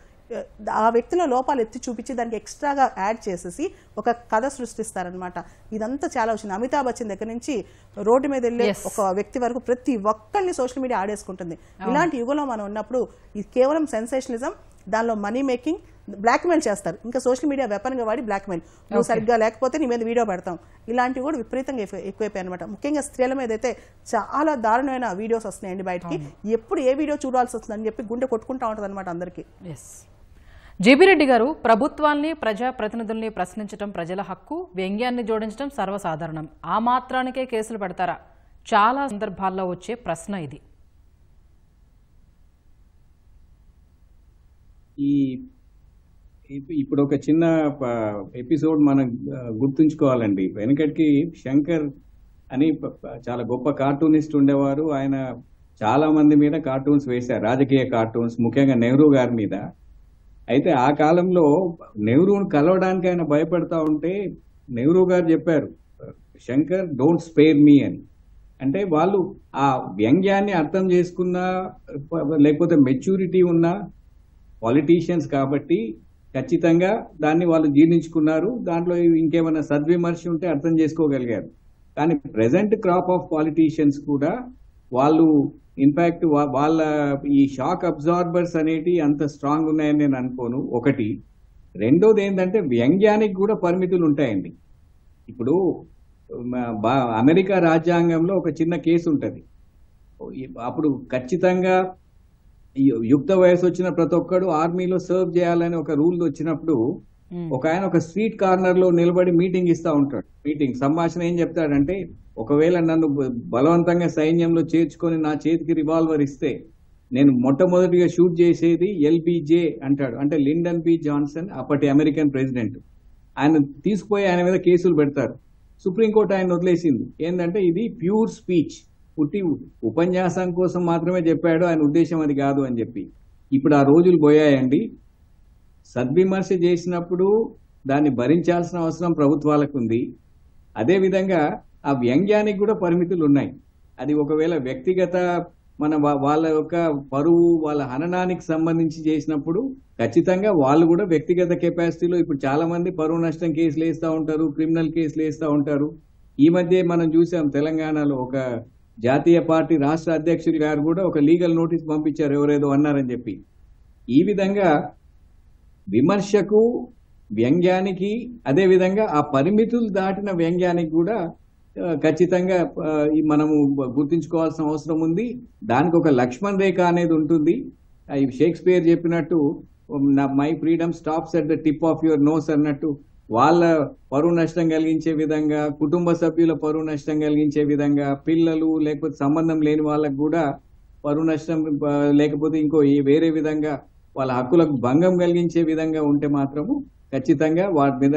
ఆ వ్యక్తిలో లోపాలు ఎత్తి చూపించి దానికి ఎక్స్ట్రాగా యాడ్ చేసేసి ఒక కథ సృష్టిస్తారనమాట. ఇదంతా చాలా వచ్చింది. అమితాబ్ బచ్చన్ దగ్గర నుంచి రోడ్డు మీద వెళ్ళే ఒక వ్యక్తి వరకు ప్రతి ఒక్కరిని సోషల్ మీడియా ఆడేసుకుంటుంది. ఇలాంటి యుగంలో మనం ఉన్నప్పుడు ఇది కేవలం సెన్సేషనిజం, దానిలో మనీ మేకింగ్, బ్లాక్మెయిల్ చేస్తారు. ఇంకా సోషల్ మీడియా వెపన్గా వాడి బ్లాక్మెయిల్, నువ్వు సరిగ్గా లేకపోతే నీ మీద వీడియో పెడతాం, ఇలాంటివి కూడా విపరీతంగా ఎక్కువైపోయాయి అనమాట. ముఖ్యంగా స్త్రీల మీద అయితే చాలా దారుణమైన వీడియోస్ వస్తున్నాయండి బయటికి. ఎప్పుడు ఏ వీడియో చూడాల్సి వస్తుందని చెప్పి గుండె కొట్టుకుంటా ఉంటుంది అనమాట అందరికీ. జీబీ రెడ్డి గారు, ప్రభుత్వాన్ని, ప్రజాప్రతినిధుల్ని ప్రశ్నించడం ప్రజల హక్కు, వ్యంగ్యాన్ని జోడించడం సర్వసాధారణం. ఆ మాత్రానికే కేసులు పెడతారా? చాలా సందర్భాల్లో వచ్చే ప్రశ్న ఇది. ఇప్పుడు ఒక చిన్న ఎపిసోడ్ మనం గుర్తుంచుకోవాలండి. వెనకటికి శంకర్ అని చాలా గొప్ప కార్టూనిస్ట్ ఉండేవారు. ఆయన చాలా మంది మీద కార్టూన్స్ వేశారు, రాజకీయ కార్టూన్స్, ముఖ్యంగా నెహ్రూ గారి మీద. అయితే ఆ కాలంలో నెహ్రూను కలవడానికి ఆయన భయపడతా ఉంటే నెహ్రూ గారు చెప్పారు, శంకర్ డోంట్ స్పేర్ మీ అని. అంటే వాళ్ళు ఆ వ్యంగ్యాన్ని అర్థం చేసుకున్న లేకపోతే మెచ్యూరిటీ ఉన్న పాలిటీషియన్స్ కాబట్టి ఖచ్చితంగా దాన్ని వాళ్ళు జీర్ణించుకున్నారు. దాంట్లో ఇంకేమైనా సద్విమర్శ ఉంటే అర్థం చేసుకోగలిగారు. కానీ ప్రెసెంట్ క్రాప్ ఆఫ్ పాలిటీషియన్స్ కూడా వాళ్ళు ఇన్ఫాక్ట్ వాళ్ళ ఈ షాక్ అబ్జార్బర్స్ అనేటి అంత స్ట్రాంగ్ ఉన్నాయని నేను అనుకోను. ఒకటి. రెండోది ఏంటంటే వ్యంగ్యానికి కూడా పరిమితులు ఉంటాయండి. ఇప్పుడు అమెరికా రాజ్యాంగంలో ఒక చిన్న కేసు ఉంటుంది. అప్పుడు ఖచ్చితంగా యుక్త వయసు వచ్చిన ప్రతి ఒక్కడు ఆర్మీలో సర్వ్ చేయాలని ఒక రూల్ వచ్చినప్పుడు ఒక ఆయన ఒక స్ట్రీట్ కార్నర్ లో నిలబడి మీటింగ్ ఇస్తా ఉంటాడు. సంభాషణ ఏం చెప్తాడంటే, ఒకవేళ నన్ను బలవంతంగా సైన్యంలో చేర్చుకొని నా చేతికి రివాల్వర్ ఇస్తే నేను మొట్టమొదటిగా షూట్ చేసేది LBJ అంటాడు. అంటే లిండన్ బి జాన్సన్, అప్పటి అమెరికన్ ప్రెసిడెంట్. ఆయన తీసుకుపోయి ఆయన మీద కేసులు పెడతారు. సుప్రీంకోర్టు ఆయన వదిలేసింది. ఏంటంటే ఇది ప్యూర్ స్పీచ్, పుట్టి ఉపన్యాసం కోసం మాత్రమే చెప్పాడు, ఆయన ఉద్దేశం అది కాదు అని చెప్పి. ఇప్పుడు ఆ రోజులు పోయాయండి. సద్విమర్శ చేసినప్పుడు దాన్ని భరించాల్సిన అవసరం ప్రభుత్వాలకు ఉంది. అదేవిధంగా ఆ వ్యంగ్యానికి కూడా పరిమితులు ఉన్నాయి. అది ఒకవేళ వ్యక్తిగత వాళ్ళ యొక్క పరువు, వాళ్ళ హననానికి సంబంధించి చేసినప్పుడు ఖచ్చితంగా వాళ్ళు కూడా వ్యక్తిగత కెపాసిటీలో ఇప్పుడు చాలా మంది పరువు నష్టం కేసులు వేస్తూ ఉంటారు, క్రిమినల్ కేసులు వేస్తూ ఉంటారు. ఈ మధ్య మనం చూసాం తెలంగాణలో ఒక జాతీయ పార్టీ రాష్ట్ర అధ్యక్షులు గారు కూడా ఒక లీగల్ నోటీస్ పంపించారు, ఎవరేదో అన్నారని చెప్పి. ఈ విధంగా విమర్శకు, వ్యంగ్యానికి, అదే విధంగా ఆ పరిమితులు దాటిన వ్యంగ్యానికి కూడా ఖచ్చితంగా మనము గుర్తించుకోవాల్సిన అవసరం ఉంది. దానికి ఒక లక్ష్మణ్ రేఖ అనేది ఉంటుంది. షేక్స్పియర్ చెప్పినట్టు my freedom stops at the tip of your nose అన్నట్టు, వాళ్ళ పరువు నష్టం కలిగించే విధంగా, కుటుంబ సభ్యుల పరువు నష్టం కలిగించే విధంగా, పిల్లలు లేకపోతే సంబంధం లేని వాళ్ళకు కూడా పరువు నష్టం లేకపోతే ఇంకో వేరే విధంగా వాళ్ళ హక్కులకు భంగం కలిగించే విధంగా ఉంటే మాత్రము ఖచ్చితంగా వాటి మీద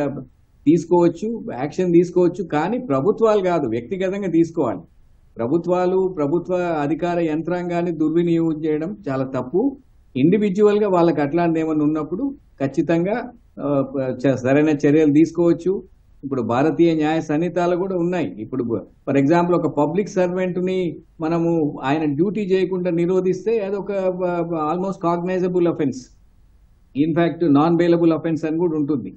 తీసుకోవచ్చు, యాక్షన్ తీసుకోవచ్చు. కానీ ప్రభుత్వాలు కాదు, వ్యక్తిగతంగా తీసుకోవాలి. ప్రభుత్వ అధికార యంత్రాంగాన్ని దుర్వినియోగం చేయడం చాలా తప్పు. ఇండివిజువల్ గా వాళ్ళకి అట్లాంటి ఏమైనా ఉన్నప్పుడు ఖచ్చితంగా సరైన చర్యలు తీసుకోవచ్చు. ఇప్పుడు భారతీయ న్యాయ సంహితాలు కూడా ఉన్నాయి. ఇప్పుడు ఫర్ ఎగ్జాంపుల్ ఒక పబ్లిక్ సర్వెంట్ ని మనము ఆయన డ్యూటీ చేయకుండా నిరోధిస్తే అదొక almost cognisable offence, in fact non bailable offence అని కూడా ఉంటుంది.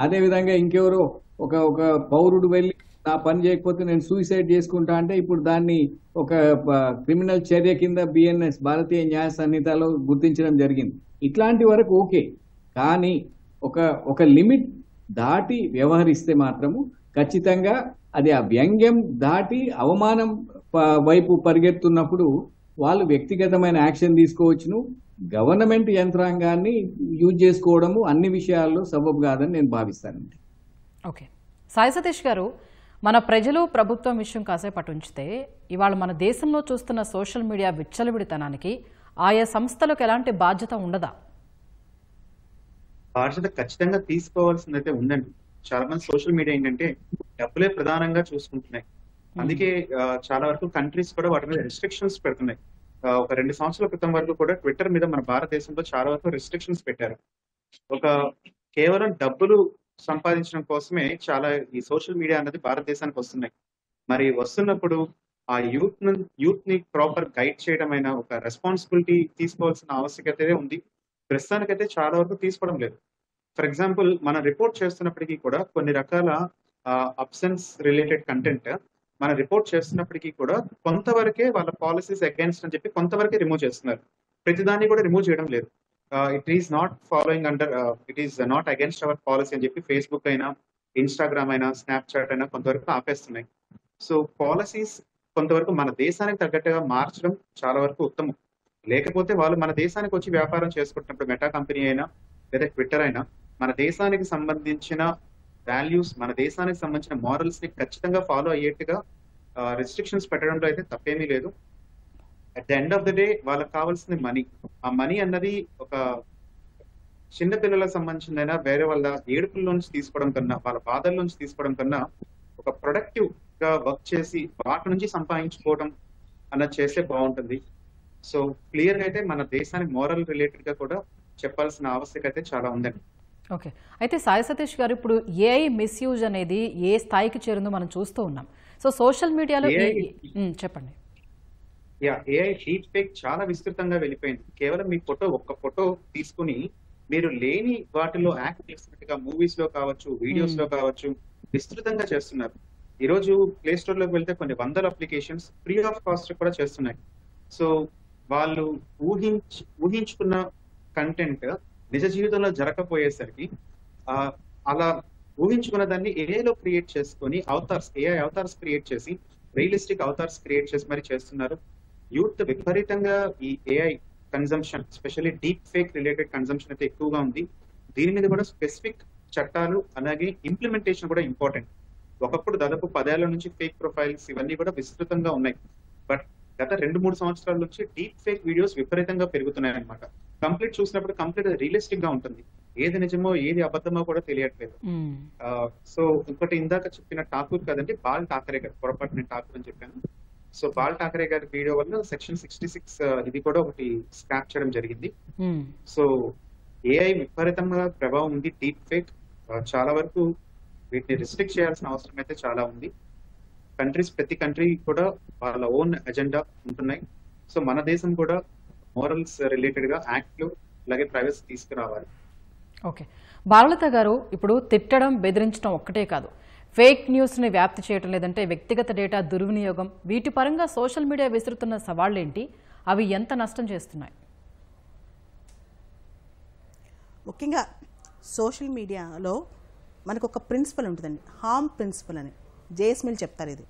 అదే విధంగా ఇంకెవరో ఒక పౌరుడు వెళ్ళి నా పని చేయకపోతే నేను సూసైడ్ చేసుకుంటా అంటే ఇప్పుడు దాన్ని ఒక క్రిమినల్ చర్య కింద బిఎన్ఎస్ భారతీయ న్యాయ సంహితలో గుర్తించడం జరిగింది. ఇట్లాంటి వరకు ఓకే, కానీ ఒక లిమిట్ దాటి వ్యవహరిస్తే మాత్రము ఖచ్చితంగా అది ఆ వ్యంగ్యం దాటి అవమానం వైపు పరిగెత్తున్నప్పుడు వాళ్ళు వ్యక్తిగతమైన యాక్షన్ తీసుకోవచ్చును. గవర్నమెంట్ యంత్రాంగాన్ని యూజ్ చేసుకోవడము అన్ని విషయాల్లో సబబు కాదని నేను భావిస్తానండి. ఓకే, సాయి సతీష్ గారు, మన ప్రజలు ప్రభుత్వం విషయం కాసేపు ఉంచితే ఇవాళ మన దేశంలో చూస్తున్న సోషల్ మీడియా విచ్చలవిడితనానికి ఆయా సంస్థలకు ఎలాంటి బాధ్యత ఉండదా? బాధ్యత ఖచ్చితంగా తీసుకోవాల్సిందైతే ఉందండి. చాలా మంది సోషల్ మీడియా ఏంటంటే డబ్బులే ప్రధానంగా చూసుకుంటున్నాయి. అందుకే చాలా వరకు కంట్రీస్ కూడా వాటి మీద రెస్ట్రిక్షన్స్ పెడుతున్నాయి. ఒక 2 సంవత్సరాల క్రితం వరకు కూడా ట్విట్టర్ మీద మన భారతదేశంలో చాలా వరకు రెస్ట్రిక్షన్స్ పెట్టారు. కేవలం డబ్బులు సంపాదించడం కోసమే చాలా ఈ సోషల్ మీడియా అనేది భారతదేశానికి వస్తున్నాయి. మరి వస్తున్నప్పుడు ఆ యూత్ ని ప్రాపర్ గైడ్ చేయడం అయినా ఒక రెస్పాన్సిబిలిటీ తీసుకోవాల్సిన ఆవశ్యకత ఉంది. ప్రస్తుతానికైతే చాలా వరకు తీసుకోవడం లేదు. ఫర్ ఎగ్జాంపుల్, మనం రిపోర్ట్ చేస్తున్నప్పటికీ కూడా కొన్ని రకాల అబ్సెన్స్ రిలేటెడ్ కంటెంట్ మనం రిపోర్ట్ చేస్తున్నప్పటికీ కూడా కొంతవరకే వాళ్ళ పాలసీస్ అగైన్స్ట్ అని చెప్పి కొంతవరకే రిమూవ్ చేస్తున్నారు. ప్రతిదాన్ని కూడా రిమూవ్ చేయడం లేదు. It is not following under it is not against hour policy అని చెప్పి ఫేస్బుక్ అయినా, ఇన్స్టాగ్రామ్ అయినా, స్నాప్చాట్ అయినా కొంతవరకు ఆపేస్తున్నాయి. సో పాలసీస్ కొంతవరకు మన దేశానికి తగ్గట్టుగా మార్చడం చాలా వరకు ఉత్తమం. లేకపోతే వాళ్ళు మన దేశానికి వచ్చి వ్యాపారం చేసుకుంటున్నప్పుడు మెటా కంపెనీ అయినా లేదా ట్విట్టర్ అయినా మన దేశానికి సంబంధించిన వాల్యూస్, మన దేశానికి సంబంధించిన మారల్స్ ని ఖచ్చితంగా ఫాలో అయ్యేట్టుగా రెస్ట్రిక్షన్స్ పెట్టడంలో అయితే తప్పేమీ లేదు. At the end of the day వాళ్ళకి కావాల్సింది మనీ. ఆ మనీ అన్నది ఒక చిన్న పిల్లలకు సంబంధించిందైనా వేరే వాళ్ళ ఏడుపుల నుంచి తీసుకోవడం కన్నా, వాళ్ళ బాధల నుంచి తీసుకోవడం కన్నా ఒక ప్రొడక్టివ్ గా వర్క్ చేసి వాటి నుంచి సంపాదించుకోవడం అన్నది చేస్తే బాగుంటుంది. సో క్లియర్ గా అయితే మన దేశానికి మోరల్ రిలేటెడ్ గా కూడా చెప్పాల్సిన ఆవశ్యకత చాలా ఉందండి. ఓకే, అయితే సాయి సతీష్ గారు, ఇప్పుడు ఏఐ మిస్యూజ్ అనేది ఏ స్థాయికి చేరిందో మనం చూస్తూ ఉన్నాం. సో సోషల్ మీడియాలో చెప్పండి. ఏఐ డీప్ ఫేక్ చాలా విస్తృతంగా వెళ్ళిపోయింది. కేవలం మీ ఒక్క ఫోటో తీసుకుని మీరు లేని వాటిలో యాక్ట్ చేసినట్టుగా మూవీస్ లో కావచ్చు, వీడియోస్ లో కావచ్చు విస్తృతంగా చేస్తున్నారు. ఈ రోజు ప్లే స్టోర్ లోకి వెళ్తే కొన్ని వందల అప్లికేషన్స్ ఫ్రీ ఆఫ్ కాస్ట్ కూడా చేస్తున్నాయి. సో వాళ్ళు ఊహించుకున్న కంటెంట్ నిజ జీవితంలో జరగకపోయేసరికి అలా ఊహించుకున్న దాన్ని ఏఐలో క్రియేట్ చేసుకొని ఏఐ అవతార్స్ క్రియేట్ చేసి, రియలిస్టిక్ అవతార్స్ క్రియేట్ చేసి మరి చేస్తున్నారు. యూత్ విపరీతంగా ఈ AI consumption, especially deep fake related consumption అయితే ఎక్కువగా ఉంది. దీని మీద కూడా స్పెసిఫిక్ చట్టాలు అలాగే ఇంప్లిమెంటేషన్ కూడా ఇంపార్టెంట్. ఒకప్పుడు దాదాపు 10 ఏళ్ల నుంచి ఫేక్ ప్రొఫైల్స్ ఇవన్నీ కూడా విస్తృతంగా ఉన్నాయి. బట్ గత 2-3 సంవత్సరాల నుంచి డీప్ ఫేక్ వీడియోస్ విపరీతంగా పెరుగుతున్నాయి అనమాట. కంప్లీట్ చూసినప్పుడు కంప్లీట్ రియలిస్టిక్ గా ఉంటుంది. ఏది నిజమో ఏది అబద్ధమో కూడా తెలియట్లేదు. సో ఇంకోటి ఇందాక చెప్పిన ఠాకూర్ కదండి, బాల్ ఠాకరే గారు, పొరపాటు నేను ఠాకూర్ అని చెప్పాను. సో బాల్ ఠాకరే గారి వీడియో వల్ల సెక్షన్ 66 ఇది కూడా ఒకటి స్క్రాప్ చేయడం జరిగింది. సో ఏఐ విపరీతంగా ప్రభావం ఉంది. డీప్ ఫేక్ చాలా వరకు వీటిని రిస్ట్రిక్ట్ చేయాల్సిన అవసరం అయితే చాలా ఉంది. ప్రతి కంట్రీ కూడా వాళ్ళ ఓన్ ఎజెండా ఉంటున్నాయి. సో మన దేశం కూడా మోరల్స్ రిలేటెడ్ గా యాక్ట్లు అలాగే ప్రైవసీ తీసుకురావాలి. ఓకే, బాలలత గారు, ఇప్పుడు తిట్టడం, బెదిరించడం ఒక్కటే కాదు, ఫేక్ న్యూస్ ని వ్యాప్తి చేయడం, లేదంటే వ్యక్తిగత డేటా దుర్వినియోగం, వీటి పరంగా సోషల్ మీడియా విసురుతున్న సవాళ్లు ఏంటి? అవి ఎంత నష్టం చేస్తున్నాయి? ముఖ్యంగా సోషల్ మీడియాలో మనకు ఒక ప్రిన్సిపల్ ఉంటుందండి, హార్మ్ ప్రిన్సిపల్ అని. జేఎస్మిల్ చెప్తారు ఇది.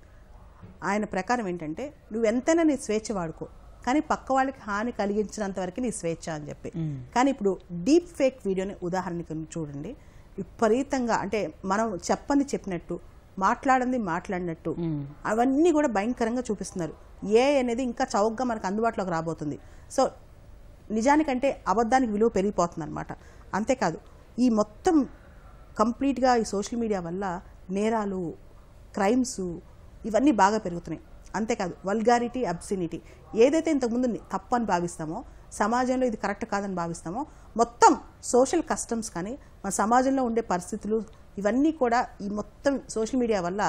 ఆయన ప్రకారం ఏంటంటే, నువ్వు ఎంతైనా నీ స్వేచ్ఛ వాడుకో, కానీ పక్క వాళ్ళకి హాని కలిగించినంత వరకు నీ స్వేచ్ఛ అని చెప్పి. కానీ ఇప్పుడు డీప్ ఫేక్ వీడియోని ఉదాహరణకి చూడండి. విపరీతంగా, అంటే మనం చెప్పినట్టు, మాట్లాడినట్టు అవన్నీ కూడా భయంకరంగా చూపిస్తున్నారు. ఏఐ అనేది ఇంకా చౌకగా మనకు అందుబాటులోకి రాబోతుంది. సో నిజానికంటే అబద్ధానికి విలువ పెరిగిపోతుంది అనమాట. అంతేకాదు ఈ మొత్తం కంప్లీట్గా ఈ సోషల్ మీడియా వల్ల నేరాలు, క్రైమ్స్ ఇవన్నీ బాగా పెరుగుతున్నాయి. అంతేకాదు వల్గారిటీ, అబ్సినిటీ, ఏదైతే ఇంతకుముందు తప్పు అని భావిస్తామో, సమాజంలో ఇది కరెక్ట్ కాదని భావిస్తామో, మొత్తం సోషల్ కస్టమ్స్ కానీ మన సమాజంలో ఉండే పరిస్థితులు ఇవన్నీ కూడా ఈ మొత్తం సోషల్ మీడియా వల్ల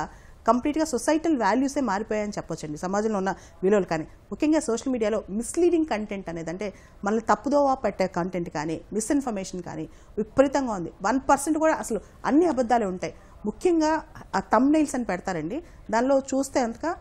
కంప్లీట్గా సొసైటల్ వాల్యూసే మారిపోయాయని చెప్పొచ్చండి, సమాజంలో ఉన్న విలువలు. కానీ ముఖ్యంగా సోషల్ మీడియాలో మిస్లీడింగ్ కంటెంట్ అనేది, అంటే మనల్ని తప్పుదోవ పెట్టే కంటెంట్ కానీ, మిస్ఇన్ఫర్మేషన్ కానీ విపరీతంగా ఉంది. 1% కూడా అసలు అన్ని అబద్ధాలే ఉంటాయి. ముఖ్యంగా ఆ థంబ్నెయిల్స్ అని పెడతారండి, దానిలో చూస్తే అంతగా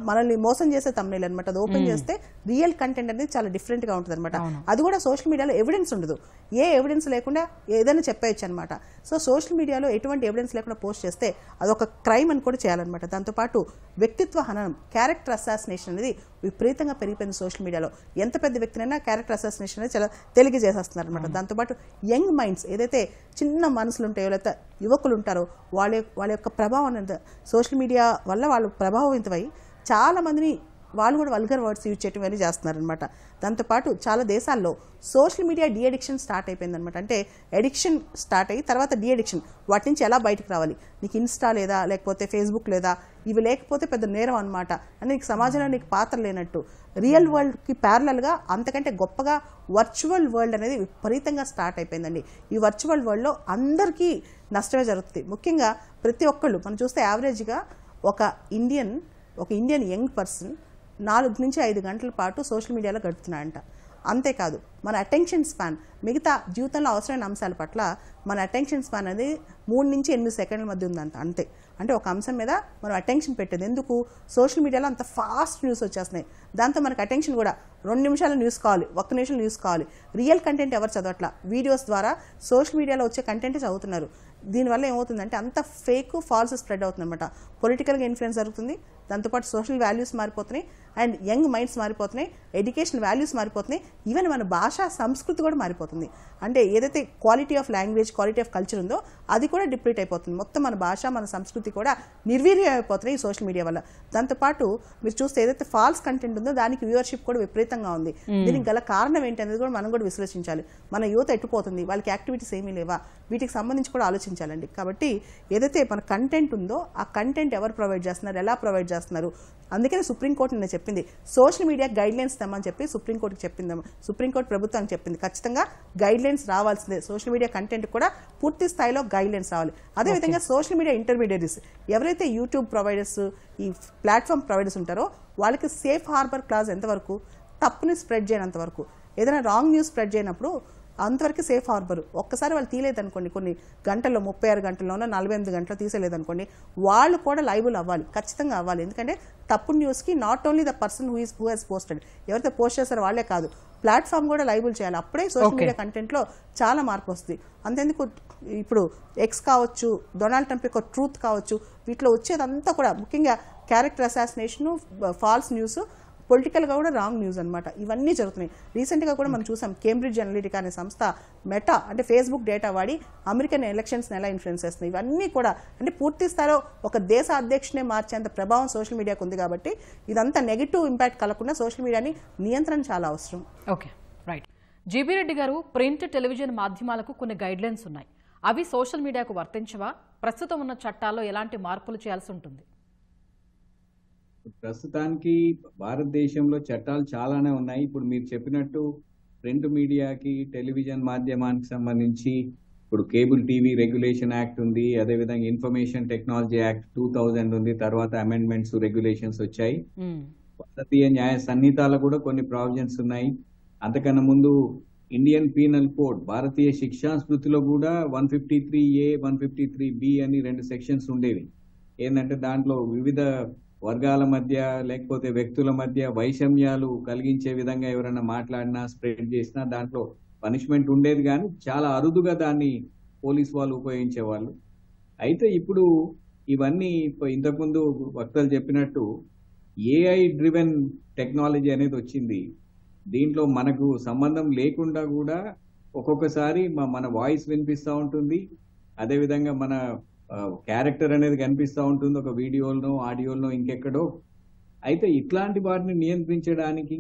మనల్ని మోసం చేసే థంబ్నెయిల్ అనమాట. అది ఓపెన్ చేస్తే రియల్ కంటెంట్ అనేది చాలా డిఫరెంట్గా ఉంటుంది అనమాట. అది కూడా సోషల్ మీడియాలో ఎవిడెన్స్ ఉండదు, ఏ ఎవిడెన్స్ లేకుండా ఏదైనా చెప్పేయచ్చు అనమాట. సో సోషల్ మీడియాలో ఎటువంటి ఎవిడెన్స్ లేకుండా పోస్ట్ చేస్తే అదొక క్రైమ్ అని కూడా చేయాలన్నమాట. దాంతోపాటు వ్యక్తిత్వ హననం, క్యారెక్టర్ అసాసినేషన్ అనేది విపరీతంగా పెరిగిపోయింది సోషల్ మీడియాలో. ఎంత పెద్ద వ్యక్తినైనా క్యారెక్టర్ అసాసినేషన్ అనేది చాలా తేలిక చేసేస్తున్నారు అనమాట. దాంతోపాటు యంగ్ మైండ్స్, ఏదైతే చిన్న మనసులు ఉంటాయో లేకపోతే యువకులు ఉంటారో వాళ్ళ యొక్క ప్రభావం అనేది సోషల్ మీడియా వల్ల వాళ్ళు ప్రభావితమై చాలా మందిని వాళ్ళు కూడా వల్గర్ వర్డ్స్ యూజ్ చేయటం అనేది చేస్తున్నారనమాట. దాంతోపాటు చాలా దేశాల్లో social media de addiction start అయిపోయిందనమాట. అంటే ఎడిక్షన్ స్టార్ట్ అయ్యి తర్వాత డీ అడిక్షన్, వాటి నుంచి ఎలా బయటకు రావాలి, నీకు ఇన్స్టా లేదా లేకపోతే ఫేస్బుక్ లేదా, ఇవి లేకపోతే పెద్ద నేరం అనమాట. అంటే నీకు సమాజంలో నీకు పాత్ర లేనట్టు. రియల్ వరల్డ్కి ప్యారలల్గా అంతకంటే గొప్పగా వర్చువల్ వరల్డ్ అనేది విపరీతంగా స్టార్ట్ అయిపోయిందండి. ఈ వర్చువల్ వరల్డ్లో అందరికీ నష్టమే జరుగుతుంది. ముఖ్యంగా ప్రతి ఒక్కళ్ళు మనం చూస్తే యావరేజ్గా ఒక ఇండియన్ యంగ్ పర్సన్ 4 నుంచి 5 గంటల పాటు సోషల్ మీడియాలో గడుపుతున్నాడంట. అంతేకాదు మన అటెన్షన్ స్పాన్, మిగతా జీవితంలో అవసరమైన అంశాల పట్ల మన అటెన్షన్ స్పాన్ అనేది 3 నుంచి 8 సెకండ్ల మధ్య ఉందంట. అంతే. అంటే ఒక అంశం మీద మనం అటెన్షన్ పెట్టేది ఎందుకు, సోషల్ మీడియాలో అంత ఫాస్ట్ న్యూస్ వచ్చేస్తున్నాయి. దాంతో మనకు అటెన్షన్ కూడా 2 నిమిషాల న్యూస్ కావాలి, 1 నిమిషం న్యూస్ కావాలి. రియల్ కంటెంట్ ఎవరు చదవట్లా, వీడియోస్ ద్వారా సోషల్ మీడియాలో వచ్చే కంటెంట్ చదువుతున్నారు. దీనివల్ల ఏమవుతుందంటే అంత ఫేక్, ఫాల్స్ స్ప్రెడ్ అవుతుంది అనమాట. పొలిటికల్గా ఇన్ఫ్లుయెన్స్ జరుగుతుంది, దాంతోపాటు సోషల్ వాల్యూస్ మారిపోతున్నాయి, అండ్ యంగ్ మైండ్స్ మారిపోతున్నాయి, ఎడ్యుకేషన్ వాల్యూస్ మారిపోతున్నాయి, ఈవెన్ మన భాష, సంస్కృతి కూడా మారిపోతుంది. అంటే ఏదైతే quality of language, quality of culture ఉందో అది కూడా డిప్లీట్ అయిపోతుంది. మొత్తం మన భాష, మన సంస్కృతి కూడా నిర్వీర్యం అయిపోతున్నాయి ఈ సోషల్ మీడియా వల్ల. దాంతోపాటు మీరు చూస్తే ఏదైతే ఫాల్స్ కంటెంట్ ఉందో దానికి వ్యూవర్షిప్ కూడా విపరీతంగా ఉంది. దీనికి గల కారణం ఏంటి అనేది కూడా మనం కూడా విశ్లేషించాలి. మన యువత ఎట్టుపోతుంది, వాళ్ళకి యాక్టివిటీస్ ఏమీ లేవా, వీటికి సంబంధించి కూడా ఆలోచించాలండి. కాబట్టి ఏదైతే మన కంటెంట్ ఉందో ఆ కంటెంట్ ఎవరు ప్రొవైడ్ చేస్తున్నారు, ఎలా ప్రొవైడ్ చేస్తున్నారు. అందుకనే సుప్రీంకోర్టు నేను చెప్పింది సోషల్ మీడియా గైడ్ లైన్స్ తెమ్మని చెప్పి సుప్రీంకోర్టుకి చెప్పింది. సుప్రీంకోర్టు ప్రభుత్వానికి చెప్పింది ఖచ్చితంగా గైడ్ లైన్స్ రావాల్సిందే. సోషల్ మీడియా కంటెంట్ కూడా పూర్తి స్థాయిలో గైడ్ లైన్స్ రావాలి. అదేవిధంగా సోషల్ మీడియా ఇంటర్మీడియరీస్, ఎవరైతే యూట్యూబ్ ప్రొవైడర్స్, ఈ ప్లాట్ఫామ్ ప్రొవైడర్స్ ఉంటారో వాళ్ళకి సేఫ్ హార్బర్ క్లాజ్ ఎంతవరకు, తప్పుని స్ప్రెడ్ చేయనంత వరకు, ఏదైనా రాంగ్ న్యూస్ స్ప్రెడ్ చేయనప్పుడు అంతవరకు సేఫ్ హార్బర్. ఒక్కసారి వాళ్ళు తీయలేదనుకోండి, కొన్ని గంటల్లో 36 గంటల్లోనో 48 గంటలు తీసేలేదనుకోండి, వాళ్ళు కూడా లైబుల్ అవ్వాలి, ఖచ్చితంగా అవ్వాలి. ఎందుకంటే తప్పు న్యూస్కి not only the person who he's posted, ఎవరైతే పోస్ట్ చేస్తారో వాళ్ళే కాదు, ప్లాట్ఫామ్ కూడా లైబుల్ చేయాలి. అప్పుడే సోషల్ మీడియా కంటెంట్లో చాలా మార్పు వస్తుంది. అంతెందుకు ఇప్పుడు ఎక్స్ కావచ్చు, డొనాల్డ్ ట్రంప్ యొక్క ట్రూత్ కావచ్చు, వీటిలో వచ్చేదంతా కూడా ముఖ్యంగా క్యారెక్టర్ అసాసినేషను, ఫాల్స్ న్యూస్, పొలిటికల్గా కూడా రాంగ్ న్యూస్ అనమాట. ఇవన్నీ జరుగుతున్నాయి. రీసెంట్గా కూడా మనం చూసాం, కేంబ్రిడ్జ్ అనలిటికా అనే సంస్థ మెటా అంటే ఫేస్బుక్ డేటా వాడి అమెరికన్ ఎలక్షన్స్ని ఎలా ఇన్ఫ్లుయెన్స్ చేస్తున్నాయి. ఇవన్నీ కూడా అంటే పూర్తి స్థాయిలో ఒక దేశ అధ్యక్షునే మార్చేంత ప్రభావం సోషల్ మీడియాకు ఉంది. కాబట్టి ఇదంతా నెగిటివ్ ఇంపాక్ట్ కలగకుండా సోషల్ మీడియాని నియంత్రణ చాలా అవసరం. Okay, right. జీబీ రెడ్డి గారు, ప్రింట్, టెలివిజన్ మాధ్యమాలకు కొన్ని గైడ్ లైన్స్ ఉన్నాయి. అవి సోషల్ మీడియాకు వర్తించవా? ప్రస్తుతం ఉన్న చట్టాల్లో ఎలాంటి మార్పులు చేయాల్సి ఉంటుంది? ప్రస్తుతానికి భారతదేశంలో చట్టాలు చాలానే ఉన్నాయి. ఇప్పుడు మీరు చెప్పినట్టు ప్రింట్ మీడియాకి, టెలివిజన్ మాధ్యమానికి సంబంధించి ఇప్పుడు కేబుల్ టీవీ రెగ్యులేషన్ యాక్ట్ ఉంది, అదేవిధంగా ఇన్ఫర్మేషన్ టెక్నాలజీ యాక్ట్ 2000 ఉంది, తర్వాత అమెండ్మెంట్స్, రెగ్యులేషన్స్ వచ్చాయి. భారతీయ న్యాయ సంహితాలో కూడా కొన్ని ప్రావిజన్స్ ఉన్నాయి. అంతకన్నా ముందు ఇండియన్ పీనల్ కోడ్, భారతీయ శిక్షా స్మృతిలో కూడా 153A, 153B అని 2 సెక్షన్స్ ఉండేవి. ఏంటంటే దాంట్లో వివిధ వర్గాల మధ్య లేకపోతే వ్యక్తుల మధ్య వైషమ్యాలు కలిగించే విధంగా ఎవరైనా మాట్లాడినా, స్ప్రెడ్ చేసినా దాంట్లో పనిష్మెంట్ ఉండేది, కానీ చాలా అరుదుగా దాన్ని పోలీస్ వాళ్ళు ఉపయోగించేవాళ్ళు. అయితే ఇప్పుడు ఇవన్నీ ఇంతకుముందు వక్తలు చెప్పినట్టు AI డ్రివెన్ టెక్నాలజీ అనేది వచ్చింది. దీంట్లో మనకు సంబంధం లేకుండా కూడా ఒక్కొక్కసారి మన వాయిస్ వినిపిస్తూ ఉంటుంది, అదేవిధంగా మన క్యారెక్టర్ అనేది కనిపిస్తూ ఉంటుంది ఒక వీడియోలో, ఆడియోలో, ఇంకెక్కడో. అయితే ఇట్లాంటి వాటిని నియంత్రించడానికి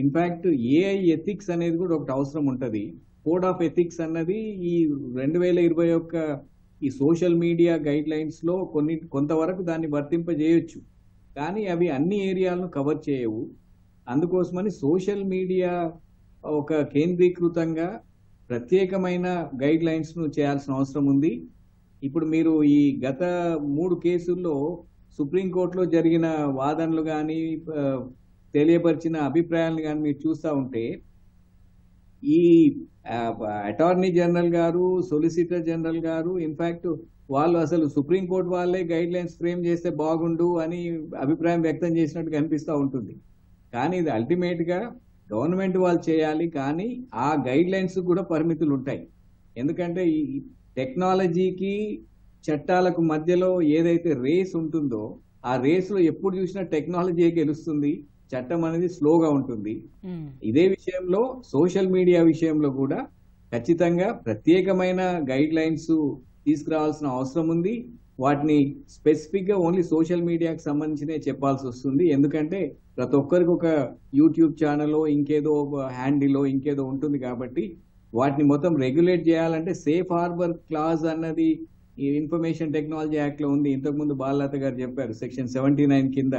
ఇన్ఫాక్ట్ ఏఐ ఎథిక్స్ అనేది కూడా ఒకటి అవసరం ఉంటుంది. కోడ్ ఆఫ్ ఎథిక్స్ అన్నది ఈ 2021 ఈ సోషల్ మీడియా గైడ్ లైన్స్ లో కొంతవరకు దాన్ని వర్తింపజేయొచ్చు, కానీ అవి అన్ని ఏరియాలను కవర్ చేయవు. అందుకోసమని సోషల్ మీడియా ఒక కేంద్రీకృతంగా ప్రత్యేకమైన గైడ్ లైన్స్ ను చేయాల్సిన అవసరం ఉంది. ఇప్పుడు మీరు ఈ గత 3 కేసుల్లో సుప్రీంకోర్టులో జరిగిన వాదనలు కానీ తెలియపరిచిన అభిప్రాయాలను కానీ మీరు చూస్తూ ఉంటే ఈ అటార్నీ జనరల్ గారు, సొలిసిటర్ జనరల్ గారు ఇన్ఫాక్ట్ వాళ్ళు అసలు సుప్రీంకోర్టు వాళ్ళే గైడ్ లైన్స్ ఫ్రేమ్ చేస్తే బాగుండు అని అభిప్రాయం వ్యక్తం చేసినట్టు కనిపిస్తూ ఉంటుంది. కానీ ఇది అల్టిమేట్ గా గవర్నమెంట్ వాళ్ళు చేయాలి, కానీ ఆ గైడ్ లైన్స్ కూడా పరిమితులు ఉంటాయి. ఎందుకంటే ఈ టెక్నాలజీకి చట్టాలకు మధ్యలో ఏదైతే రేస్ ఉంటుందో ఆ రేస్ లో ఎప్పుడు చూసినా టెక్నాలజీ గెలుస్తుంది, చట్టం అనేది స్లోగా ఉంటుంది. ఇదే విషయంలో సోషల్ మీడియా విషయంలో కూడా ఖచ్చితంగా ప్రత్యేకమైన గైడ్ లైన్స్ తీసుకురావాల్సిన అవసరం ఉంది. వాటిని స్పెసిఫిక్ గా ఓన్లీ సోషల్ మీడియాకి సంబంధించినే చెప్పాల్సి వస్తుంది. ఎందుకంటే ప్రతి ఒక్కరికి ఒక యూట్యూబ్ ఛానల్, ఇంకేదో హ్యాండిలో ఇంకేదో ఉంటుంది కాబట్టి వాటిని మొత్తం రెగ్యులేట్ చేయాలంటే సేఫ్ హార్బర్ క్లాజ్ అన్నది ఈ ఇన్ఫర్మేషన్ టెక్నాలజీ యాక్ట్ లో ఉంది. ఇంతకుముందు బాలలత గారు చెప్పారు సెక్షన్ 79 కింద.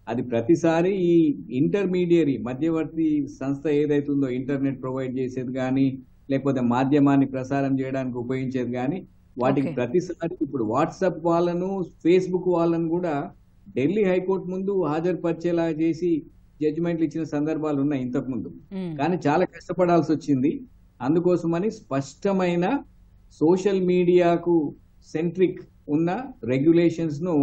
అది ప్రతిసారి ఈ ఇంటర్మీడియరీ మధ్యవర్తి సంస్థ ఏదైతుందో ఇంటర్నెట్ ప్రొవైడ్ చేసేది కానీ లేకపోతే మాధ్యమాన్ని ప్రసారం చేయడానికి ఉపయోగించేది కానీ వాటికి ప్రతిసారి ఇప్పుడు వాట్సాప్ వాళ్ళను, ఫేస్బుక్ వాళ్ళను కూడా ఢిల్లీ హైకోర్టు ముందు హాజరుపరిచేలా చేసి జడ్జిమెంట్లు ఇచ్చిన సందర్భాలు ఉన్నాయి ఇంతకు ముందు. కానీ చాలా కష్టపడాల్సి వచ్చింది. అందుకోసమని స్పష్టమైన సోషల్ మీడియాకు సెంట్రిక్ ఉన్న రెగ్యులేషన్స్ ను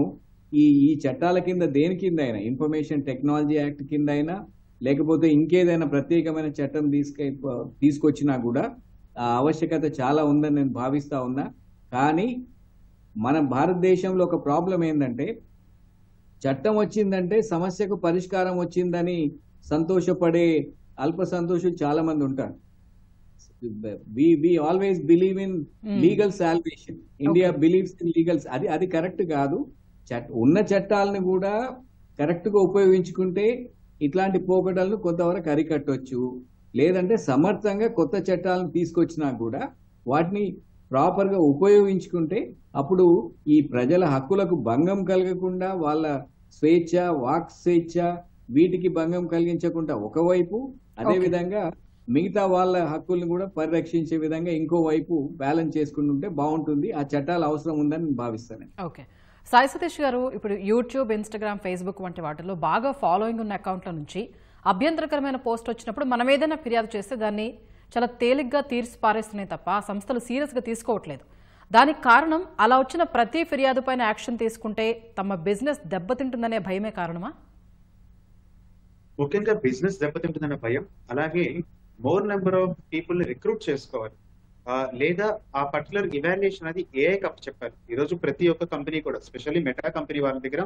ఈ చట్టాల కింద దేని కింద అయినా, ఇన్ఫర్మేషన్ టెక్నాలజీ యాక్ట్ కింద అయినా లేకపోతే ఇంకేదైనా ప్రత్యేకమైన చట్టం తీసుకొచ్చినా కూడా ఆ ఆవశ్యకత చాలా ఉందని నేను భావిస్తా ఉన్నా. కానీ మన భారతదేశంలో ఒక ప్రాబ్లం ఏంటంటే చట్టం వచ్చిందంటే సమస్యకు పరిష్కారం వచ్చిందని సంతోషపడే అల్ప సంతోషులు చాలా మంది ఉంటారు. we always believe in legal salvation. India believes in legal. అది కరెక్ట్ కాదు. ఉన్న చట్టాలను కూడా కరెక్ట్ గా ఉపయోగించుకుంటే ఇట్లాంటి పోకడలను కొంతవరకు అరికట్టొచ్చు. లేదంటే సమర్థంగా కొత్త చట్టాలను తీసుకొచ్చినా కూడా వాటిని ప్రాపర్ గా ఉపయోగించుకుంటే అప్పుడు ఈ ప్రజల హక్కులకు భంగం కలగకుండా, వాళ్ళ స్వేచ్ఛ, వాక్ స్వేచ్ఛ వీటికి భంగం కలిగించకుండా ఒకవైపు, అదే విధంగా మిగతా వాళ్ళ హక్కుల్ని కూడా పరిరక్షించే విధంగా ఇంకో వైపు బ్యాలెన్స్ చేసుకుంటుంటే బాగుంటుంది. ఆ చట్టాలు అవసరం ఉందని నేను భావిస్తాను. ఓకే, సాయి సతీష్ గారు, ఇప్పుడు యూట్యూబ్, ఇన్స్టాగ్రామ్, ఫేస్బుక్ వంటి వాటిలో బాగా ఫాలోయింగ్ ఉన్న అకౌంట్ల నుంచి అభ్యంతరకరమైన పోస్ట్ వచ్చినప్పుడు మనం ఏదైనా ఫిర్యాదు చేస్తే దాన్ని చాలా తేలిగ్గా తీర్చి పారేస్తున్నాయి తప్ప ఆ సంస్థలు సీరియస్గా తీసుకోవట్లేదు. దానికి కారణం అలా వచ్చిన ప్రతి ఫిర్యాదు పైన యాక్షన్ తీసుకుంటే తమ బిజినెస్ దెబ్బతింటుందనే భయమే కారణమా? ముఖ్యంగా బిజినెస్ దెబ్బతింటుందనే భయం, అలాగే మోర్ నెంబర్ ఆఫ్ పీపుల్ ని రిక్రూట్ చేసుకోవాలి, లేదా ఆ పర్టికులర్ ఇవాల్యుయేషన్ అది ఏఐ కప్ చెప్పాలి. ఈ రోజు ప్రతి ఒక్క కంపెనీ కూడా, స్పెషల్లీ మెటా కంపెనీ వాళ్ళ దగ్గర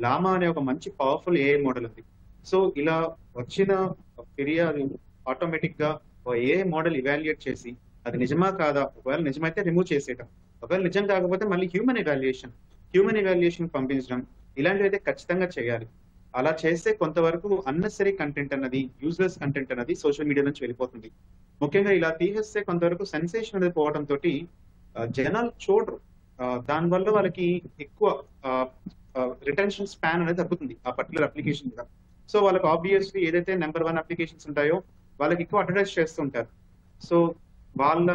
లామా అనే ఒక మంచి పవర్ఫుల్ ఏఐ మోడల్ ఉంది. సో ఇలా వచ్చిన ఫిర్యాదు ఆటోమేటిక్ గా ఏఐ మోడల్ ఇవాల్యుయేట్ చేసి అది నిజమా కాదా, ఒకవేళ నిజమైతే రిమూవ్ చేసేయడం, ఒకవేళ నిజం కాకపోతే మళ్ళీ హ్యూమన్ ఇవాల్యుయేషన్ పంపించడం, ఇలాంటివి అయితే ఖచ్చితంగా చేయాలి. అలా చేస్తే కొంతవరకు అన్నెసరీ కంటెంట్ అన్నది, యూజ్లెస్ కంటెంట్ అన్నది సోషల్ మీడియా నుంచి వెళ్ళిపోతుంది. ముఖ్యంగా ఇలా తీసేస్తే కొంతవరకు సెన్సేషన్ అనేది పోవడం తోటి జనాలు చూడరు. దానివల్ల వాళ్ళకి ఎక్కువ రిటెన్షన్ స్పాన్ అనేది తగ్గుతుంది ఆ పర్టికులర్ అప్లికేషన్ మీద. సో వాళ్ళకి ఆబ్వియస్లీ ఏదైతే నెంబర్ 1 అప్లికేషన్స్ ఉంటాయో వాళ్ళకి ఎక్కువ అడ్వర్టైజ్ చేస్తుంటారు. సో వాళ్ళ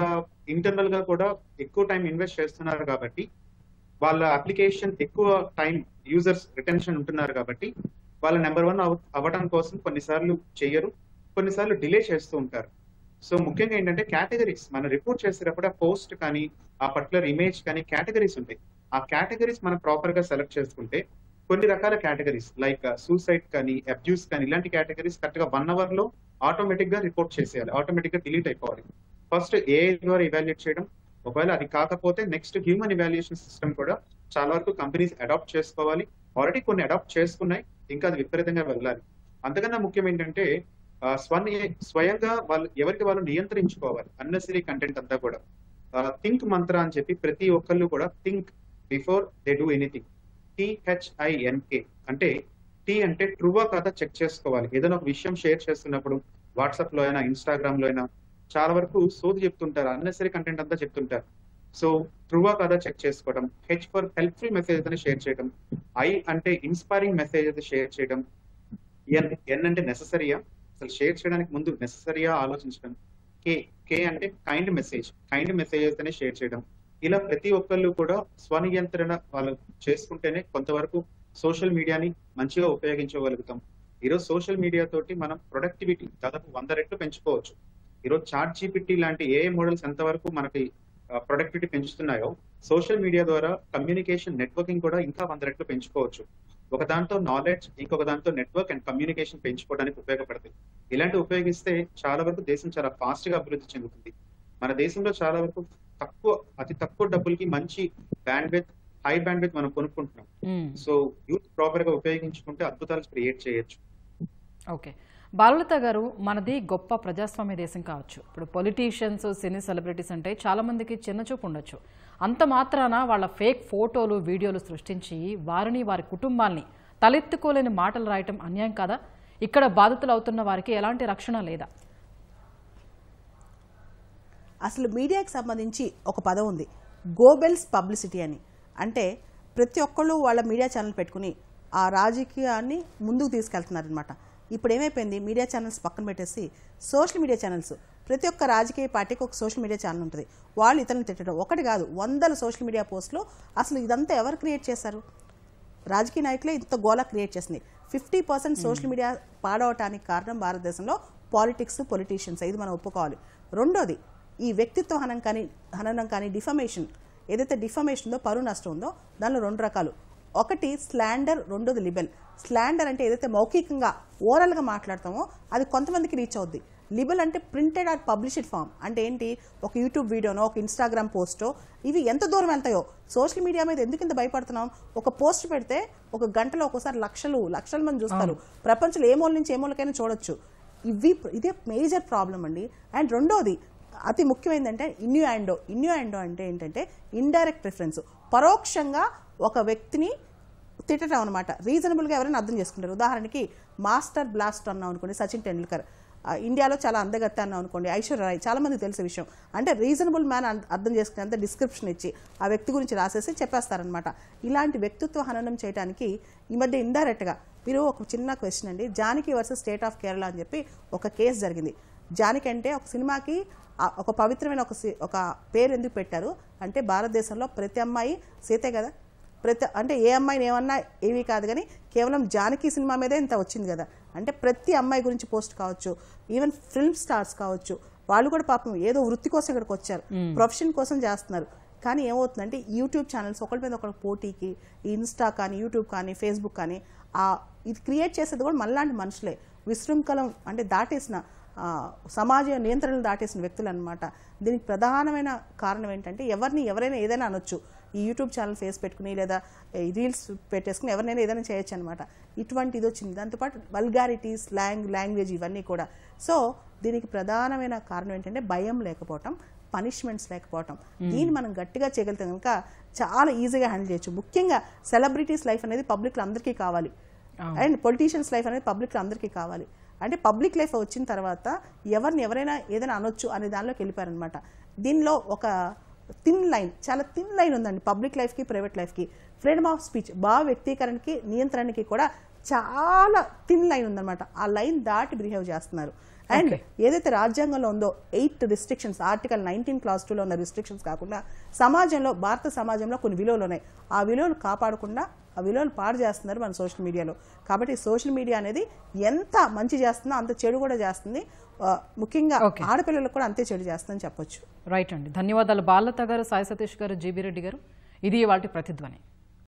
ఇంటర్నల్ గా కూడా ఎక్కువ టైం ఇన్వెస్ట్ చేస్తున్నారు కాబట్టి, వాళ్ళ అప్లికేషన్ ఎక్కువ టైం యూజర్స్ రిటెన్షన్ ఉంటున్నారు కాబట్టి వాళ్ళ నెంబర్ 1 అవ్వడం కోసం కొన్నిసార్లు చెయ్యరు, కొన్నిసార్లు డిలే చేస్తూ ఉంటారు. సో ముఖ్యంగా ఏంటంటే కేటగిరీస్, మనం రిపోర్ట్ చేసేటప్పుడు ఆ పోస్ట్ కానీ ఆ పర్టికులర్ ఇమేజ్ కానీ కేటగిరీస్ ఉంటాయి. ఆ కేటగిరీస్ మనం ప్రాపర్ గా సెలెక్ట్ చేసుకుంటే కొన్ని రకాల కేటగిరీస్ లైక్ సూసైడ్ కానీ, అబ్యూస్ కానీ, ఇలాంటి కేటగిరీస్ కరెక్ట్ గా 1 hour లో ఆటోమేటిక్ గా రిపోర్ట్ చేసేయాలి, ఆటోమేటిక్ గా డిలీట్ అయిపోవాలి. ఫస్ట్ ఏఐ ద్వారా ఇవాల్యుయేట్ చేయడం, ఒకవేళ అది కాకపోతే నెక్స్ట్ హ్యూమన్ ఇవాల్యుయేషన్ సిస్టమ్ కూడా చాలా వరకు కంపెనీస్ అడాప్ట్ చేసుకోవాలి. ఆల్రెడీ కొన్ని అడాప్ట్ చేసుకున్నాయి, ఇంకా అది విపరీతంగా వెళ్ళాలి. అంతకన్నా ముఖ్యం ఏంటంటే స్వయంగా వాళ్ళు ఎవరికి వాళ్ళు నియంత్రించుకోవాలి అన్నెసరీ కంటెంట్ అంతా కూడా. థింక్ మంత్ర అని చెప్పి ప్రతి ఒక్కళ్ళు కూడా think before they do anything, THINK అంటే టీ అంటే ట్రూవా కాదా చెక్ చేసుకోవాలి. ఏదైనా ఒక విషయం షేర్ చేస్తున్నప్పుడు వాట్సాప్ లో అయినా ఇన్స్టాగ్రామ్ లో అయినా చాలా వరకు సోది చెప్తుంటారు, అన్నెసరీ కంటెంట్ అంతా చెప్తుంటారు. సో ట్రూవా కాదా చెక్ చేసుకోవడం. హెచ్ ఫర్ హెల్ప్ఫుల్ మెసేజ్ అయితే షేర్ చేయడం. ఐ అంటే ఇన్స్పైరింగ్ మెసేజ్ అయితే షేర్ చేయడం. ఎన్ అంటే నెససరీయా, అసలు షేర్ చేయడానికి ముందు నెససరీయా ఆలోచించడం. కే అంటే కైండ్ మెసేజ్ అయితేనే షేర్ చేయడం. ఇలా ప్రతి ఒక్కళ్ళు కూడా స్వనియంత్రణ వాళ్ళు చేసుకుంటేనే కొంతవరకు సోషల్ మీడియాని మంచిగా ఉపయోగించగలుగుతాం. ఈరోజు సోషల్ మీడియా తోటి మనం ప్రొడక్టివిటీ దాదాపు 100 రెట్లు పెంచుకోవచ్చు. ఈరోజు చాట్ జీపీటీ లాంటి ఏఐ మోడల్స్ ఎంతవరకు మనకి ప్రొడక్టివిటీ పెంచుతున్నాయో, సోషల్ మీడియా ద్వారా కమ్యూనికేషన్ నెట్వర్కింగ్ కూడా ఇంకా 100 రెట్లు పెంచుకోవచ్చు. ఒక దాంతో నాలెడ్జ్, ఇంకొక దాంతో నెట్వర్క్ అండ్ కమ్యూనికేషన్ పెంచుకోవడానికి ఉపయోగపడుతుంది. ఇలాంటి ఉపయోగిస్తే చాలా వరకు దేశం చాలా ఫాస్ట్ గా అభివృద్ధి చెందుతుంది. మన దేశంలో చాలా వరకు అతి తక్కువ డబ్బులకి మంచి బ్యాండ్విడ్త్, హై బ్యాండ్విడ్త్ మనం కొనుక్కుంటున్నాం. సో యూత్ ప్రాపర్ గా ఉపయోగించుకుంటే అద్భుతాలు క్రియేట్ చేయొచ్చు. ఓకే, బాలలత గారు, మనది గొప్ప ప్రజాస్వామ్య దేశం కావచ్చు. ఇప్పుడు పొలిటీషియన్స్, సినీ సెలబ్రిటీస్ అంటే చాలా మందికి చిన్నచూపు ఉండొచ్చు. అంత మాత్రాన వాళ్ళ ఫేక్ ఫోటోలు, వీడియోలు సృష్టించి వారిని, వారి కుటుంబాల్ని తలెత్తుకోలేని మాటలు రాయటం అన్యాయం కాదా? ఇక్కడ బాధితులు అవుతున్న వారికి ఎలాంటి రక్షణ లేదా? అసలు మీడియాకి సంబంధించి ఒక పదం ఉంది, గోబెల్స్ పబ్లిసిటీ అని. అంటే ప్రతి ఒక్కళ్ళు వాళ్ళ మీడియా ఛానల్ పెట్టుకుని ఆ రాజకీయాన్ని ముందుకు తీసుకెళ్తున్నారనమాట. ఇప్పుడు ఏమైపోయింది, మీడియా ఛానల్స్ పక్కన పెట్టేసి సోషల్ మీడియా ఛానల్స్, ప్రతి ఒక్క రాజకీయ పార్టీకి ఒక సోషల్ మీడియా ఛానల్ ఉంటుంది. వాళ్ళు ఇతరులను తిట్టడం ఒకటి కాదు, 100 సోషల్ మీడియా పోస్టులు. అసలు ఇదంతా ఎవరు క్రియేట్ చేశారు? రాజకీయ నాయకులే ఇంత గోలా క్రియేట్ చేసింది. 50% సోషల్ మీడియా పాడవటానికి కారణం భారతదేశంలో పాలిటిక్స్, పొలిటీషియన్స్. ఇది మనం ఒప్పుకోవాలి. రెండోది, ఈ వ్యక్తిత్వ హననం కానీ డిఫమేషన్, ఏదైతే డిఫమేషన్ ఉందో, పరువు నష్టం ఉందో, దానిలో 2 రకాలు. ఒకటి స్లాండర్, రెండోది లిబెల్. స్లాండర్ అంటే ఏదైతే మౌఖికంగా ఓరల్గా మాట్లాడతామో అది కొంతమందికి రీచ్ అవుద్ది. లిబెల్ అంటే ప్రింటెడ్ ఆర్ పబ్లిష్డ్ ఫామ్. అంటే ఏంటి, ఒక యూట్యూబ్ వీడియోనో, ఒక ఇన్స్టాగ్రామ్ పోస్టో, ఇవి ఎంత దూరం వెళ్తాయో. సోషల్ మీడియా మీద ఎందుకు ఇంత భయపడుతున్నాం? ఒక పోస్ట్ పెడితే ఒక గంటలో ఒక్కోసారి లక్షల మంది చూస్తారు. ప్రపంచంలో ఏ మూల నుంచి ఏ మూలకైనా చూడొచ్చు. ఇదే మేజర్ ప్రాబ్లం అండి. అండ్ రెండోది అతి ముఖ్యమైనదంటే ఇన్యూయాండో అంటే ఏంటంటే ఇండైరెక్ట్ రిఫరెన్స్, పరోక్షంగా ఒక వ్యక్తిని తిట్టడం అనమాట. రీజనబుల్గా ఎవరైనా అర్థం చేసుకుంటారు. ఉదాహరణకి మాస్టర్ బ్లాస్ట్ అన్నాం అనుకోండి, సచిన్ టెండూల్కర్. ఇండియాలో చాలా అందగత్త అన్నాం అనుకోండి, ఐశ్వర్య రాయ్. చాలా మందికి తెలిసే విషయం. అంటే రీజనబుల్ మ్యాన్ అర్థం చేసుకునేంత డిస్క్రిప్షన్ ఇచ్చి ఆ వ్యక్తి గురించి రాసేసి చెప్పేస్తారనమాట. ఇలాంటి వ్యక్తిత్వ హననం చేయడానికి ఈ మధ్య ఇండైరెక్ట్గా మీరు ఒక చిన్న క్వశ్చన్ అండి, Janaki versus state of Kerala అని చెప్పి ఒక కేసు జరిగింది. జానకి అంటే ఒక సినిమాకి ఒక పవిత్రమైన ఒక పేరు ఎందుకు పెట్టారు అంటే, భారతదేశంలో ప్రతి అమ్మాయి సీతే కదా, అంటే ఏ అమ్మాయిని ఏమన్నా ఏవి కాదు, కానీ కేవలం జానకి సినిమా మీదే ఇంత వచ్చింది కదా. అంటే ప్రతి అమ్మాయి గురించి పోస్ట్ కావచ్చు, ఈవెన్ ఫిల్మ్ స్టార్స్ కావచ్చు, వాళ్ళు కూడా పాపం ఏదో వృత్తి కోసం ఇక్కడికి వచ్చారు, ప్రొఫెషన్ కోసం చేస్తున్నారు. కానీ ఏమవుతుందంటే యూట్యూబ్ ఛానల్స్ ఒకరి మీద ఒకరి పోటీకి, ఈ ఇన్స్టా కానీ, యూట్యూబ్ కానీ, ఫేస్బుక్ కానీ, ఇది క్రియేట్ చేసేది కూడా మనలాంటి మనుషులే. విశృంఖలం అంటే దాటేసిన సమాజ నియంత్రణలు దాటేసిన వ్యక్తులు అనమాట. దీనికి ప్రధానమైన కారణం ఏంటంటే, ఎవరైనా ఏదైనా అనొచ్చు. ఈ యూట్యూబ్ ఛానల్ ఫేస్ పెట్టుకుని లేదా రీల్స్ పెట్టేసుకుని ఎవరినైనా ఏదైనా చేయొచ్చు అనమాట. ఇటువంటి ఇది వచ్చింది. దాంతోపాటు వల్గారిటీ, లాంగ్వేజ్ ఇవన్నీ కూడా. సో దీనికి ప్రధానమైన కారణం ఏంటంటే భయం లేకపోవటం, పనిష్మెంట్స్ లేకపోవటం. దీన్ని మనం గట్టిగా చేయగలిగితే కనుక చాలా ఈజీగా హ్యాండిల్ చేయొచ్చు. ముఖ్యంగా సెలబ్రిటీస్ లైఫ్ అనేది పబ్లిక్లో అందరికీ కావాలి, అండ్ పొలిటీషియన్స్ లైఫ్ అనేది పబ్లిక్లో అందరికీ కావాలి. అంటే పబ్లిక్ లైఫ్ వచ్చిన తర్వాత ఎవరైనా ఏదైనా అనొచ్చు అనే దానిలోకి వెళ్ళిపోయారనమాట. దీనిలో ఒక చాలా థిన్ లైన్ ఉందండి పబ్లిక్ లైఫ్కి, ప్రైవేట్ లైఫ్కి. ఫ్రీడమ్ ఆఫ్ స్పీచ్, భావ వ్యక్తీకరణకి, నియంత్రణకి కూడా చాలా థిన్ లైన్ ఉందన్నమాట. ఆ లైన్ దాటి బిహేవ్ చేస్తున్నారు. అండ్ ఏదైతే రాజ్యాంగంలో ఉందో 8 రిస్ట్రిక్షన్స్, ఆర్టికల్ 19 క్లాస్ 2లో ఉన్న రిస్ట్రిక్షన్స్ కాకుండా భారత సమాజంలో కొన్ని విలువలు ఉన్నాయి. ఆ విలువలు కాపాడకుండా ఆ విలువలు పాడు చేస్తున్నారు మన సోషల్ మీడియాలో. కాబట్టి సోషల్ మీడియా అనేది ఎంత మంచి చేస్తుందో అంత చెడు కూడా చేస్తుంది. ముఖ్యంగా ఆడపిల్లలకు కూడా అంతే చెడు చేస్తుందని చెప్పొచ్చు. రైట్ అండి, ధన్యవాదాలు బాలలత గారు, సాయి సతీష్ గారు, జీబీ రెడ్డి గారు. ఇది ఇవాల్టి ప్రతిధ్వని.